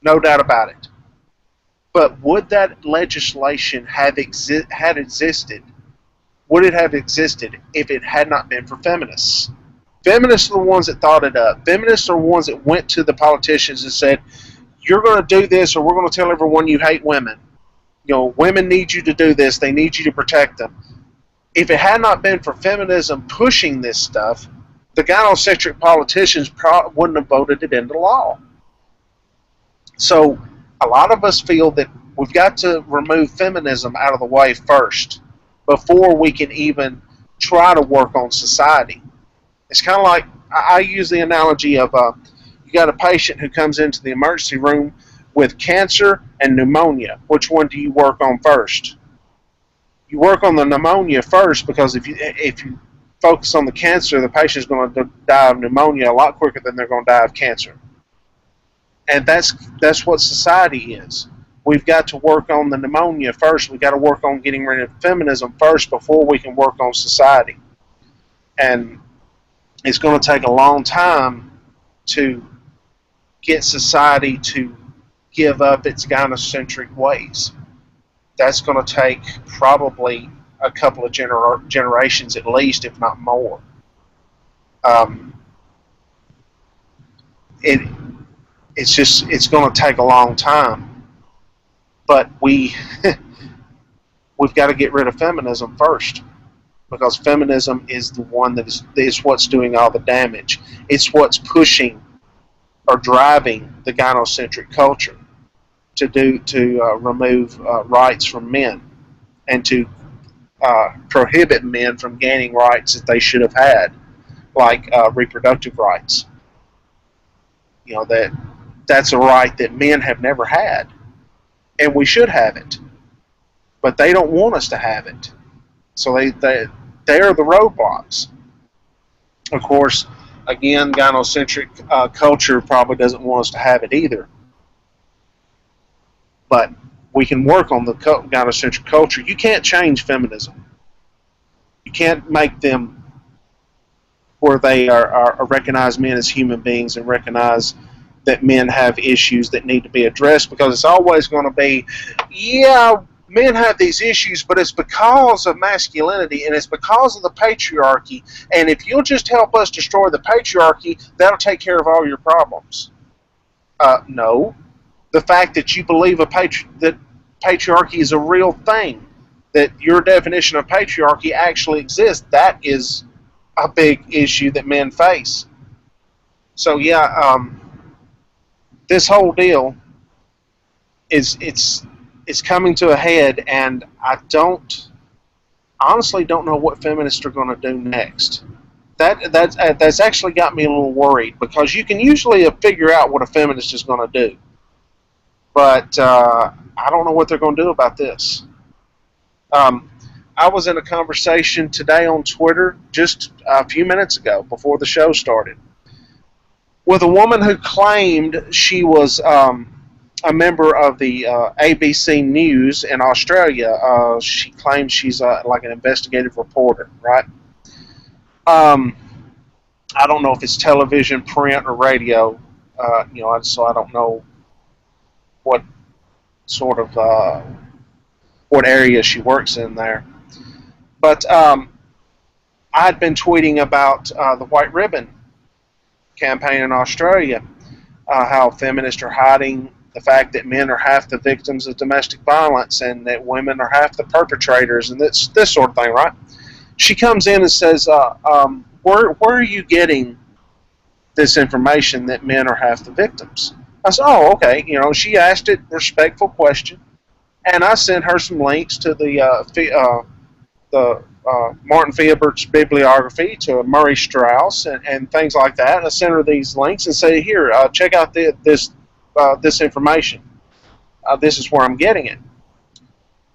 No doubt about it. But would that legislation have existed? Would it have existed if it had not been for feminists? Feminists are the ones that thought it up. Feminists are the ones that went to the politicians and said, you're going to do this, or we're going to tell everyone you hate women. Women need you to do this. They need you to protect them. If it had not been for feminism pushing this stuff, the gynocentric politicians wouldn't have voted it into law. So a lot of us feel that we've got to remove feminism out of the way first before we can even try to work on society. It's kind of like, I use the analogy of you got a patient who comes into the emergency room with cancer and pneumonia. Which one do you work on first? You work on the pneumonia first, because if you focus on the cancer, the patient's going to die of pneumonia a lot quicker than they're going to die of cancer. And that's what society is. We've got to work on the pneumonia first. We've got to work on getting rid of feminism first before we can work on society. And it's going to take a long time to get society to give up its gynocentric ways. That's going to take probably a couple of generations at least, if not more. It's going to take a long time, but we've got to get rid of feminism first, because feminism is the one that is what's doing all the damage. It's what's pushing or driving the gynocentric culture to remove rights from men, and to prohibit men from gaining rights that they should have had, like reproductive rights. That's a right that men have never had, and we should have it, but they don't want us to have it. So they are the roadblocks. Of course, again, gynocentric culture probably doesn't want us to have it either. But we can work on the gynocentric culture. You can't change feminism. You can't make them where they are recognize men as human beings and recognize that men have issues that need to be addressed, because it's always going to be, yeah, men have these issues, but it's because of masculinity and it's because of the patriarchy, and if you'll just help us destroy the patriarchy, that'll take care of all your problems. No. The fact that you believe that patriarchy is a real thing, that your definition of patriarchy actually exists, that is a big issue that men face. So yeah, this whole deal it's coming to a head, and I honestly don't know what feminists are going to do next. That's actually got me a little worried, because you can usually figure out what a feminist is going to do. But I don't know what they're going to do about this. I was in a conversation today on Twitter just a few minutes ago, before the show started, with a woman who claimed she was a member of the ABC News in Australia. She claims she's like an investigative reporter, right? I don't know if it's television, print, or radio. So I don't know what sort of what area she works in there. But I'd been tweeting about the White Ribbon campaign in Australia, how feminists are hiding the fact that men are half the victims of domestic violence and that women are half the perpetrators, and this sort of thing, right? She comes in and says, where are you getting this information that men are half the victims. I said, oh, okay. You know, she asked it, respectful question, and I sent her some links to the Martin Fierbert's bibliography, to Murray Strauss, and things like that. And I sent her these links and say, here, check out this information. This is where I'm getting it.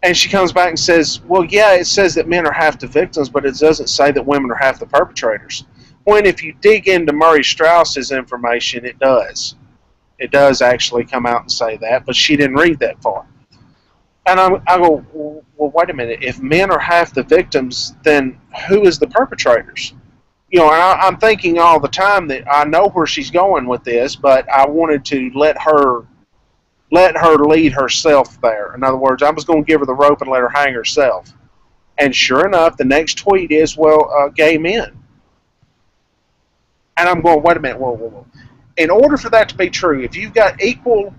And she comes back and says, well, yeah, it says that men are half the victims, but it doesn't say that women are half the perpetrators. When if you dig into Murray Strauss's information, it does. It does actually come out and say that, but she didn't read that far. And I go, well, wait a minute. If men are half the victims, then who is the perpetrators? You know, and I'm thinking all the time that I know where she's going with this, but I wanted to let her lead herself there. In other words, I was going to give her the rope and let her hang herself. And sure enough, the next tweet is, well, gay men. And I'm going, wait a minute, whoa. In order for that to be true, if you've got equal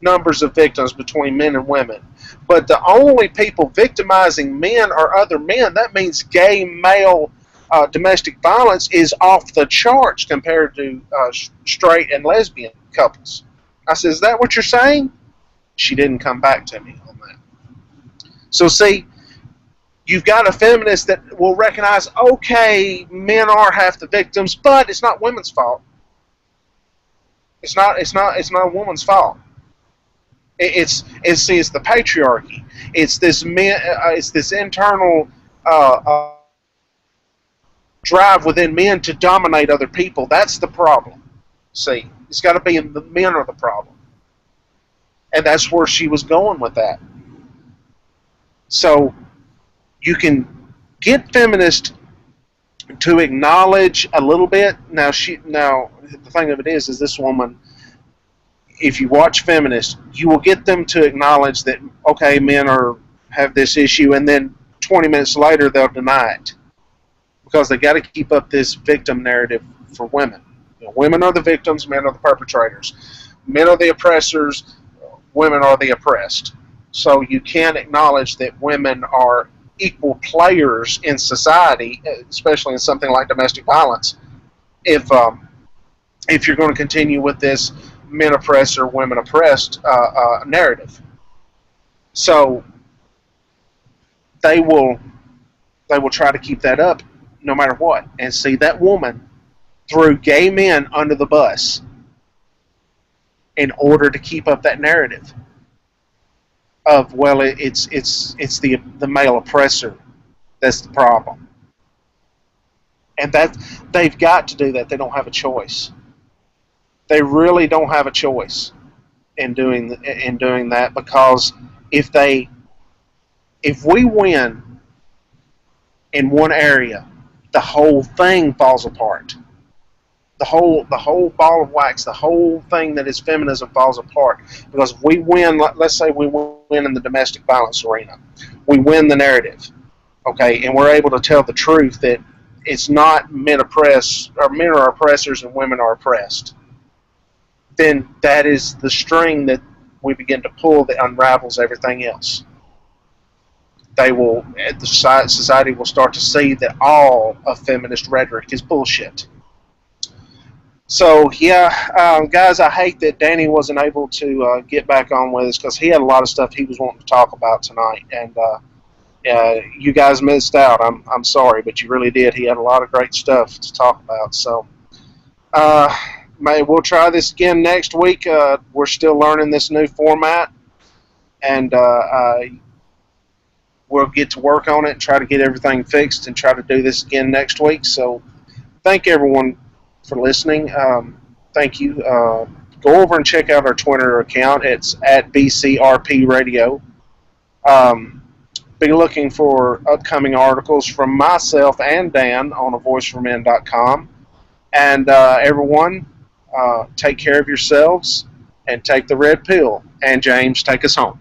numbers of victims between men and women, but the only people victimizing men are other men, that means gay male domestic violence is off the charts compared to straight and lesbian couples. I said, is that what you're saying? She didn't come back to me on that. So see, you've got a feminist that will recognize, okay, men are half the victims, but it's not women's fault. It's not a woman's fault. It's the patriarchy. It's this internal drive within men to dominate other people. That's the problem. See, it's got to be the men are the problem, and that's where she was going with that. So you can get feminists to acknowledge a little bit. Now the thing of it is this woman, if you watch feminists, you will get them to acknowledge that, okay, men have this issue, and then 20 minutes later they'll deny it because they got to keep up this victim narrative for women. You know, women are the victims, men are the perpetrators. Men are the oppressors, women are the oppressed. So you can't acknowledge that women are equal players in society, especially in something like domestic violence, if you're going to continue with this men oppressor, women oppressed narrative. So they will try to keep that up no matter what. And see, that woman threw gay men under the bus in order to keep up that narrative of, well, it's the male oppressor that's the problem. And that they've got to do that. They don't have a choice. They really don't have a choice in doing that, because if we win in one area, the whole thing falls apart. The whole ball of wax, the whole thing that is feminism falls apart, because we win. Let's say we win in the domestic violence arena, we win the narrative, okay, and we're able to tell the truth that it's not men oppress, or men are oppressors and women are oppressed. Then that is the string that we begin to pull that unravels everything else. The society will start to see that all of feminist rhetoric is bullshit. So, yeah, guys, I hate that Danny wasn't able to get back on with us, because he had a lot of stuff he was wanting to talk about tonight, and you guys missed out. I'm sorry, but you really did. He had a lot of great stuff to talk about. So, we'll try this again next week. We're still learning this new format, and we'll get to work on it and try to get everything fixed and try to do this again next week. So, thank everyone for listening. Thank you. Go over and check out our Twitter account. It's at BCRP Radio. Be looking for upcoming articles from myself and Dan on avoiceformen.com. And everyone, take care of yourselves and take the red pill. And James, take us home.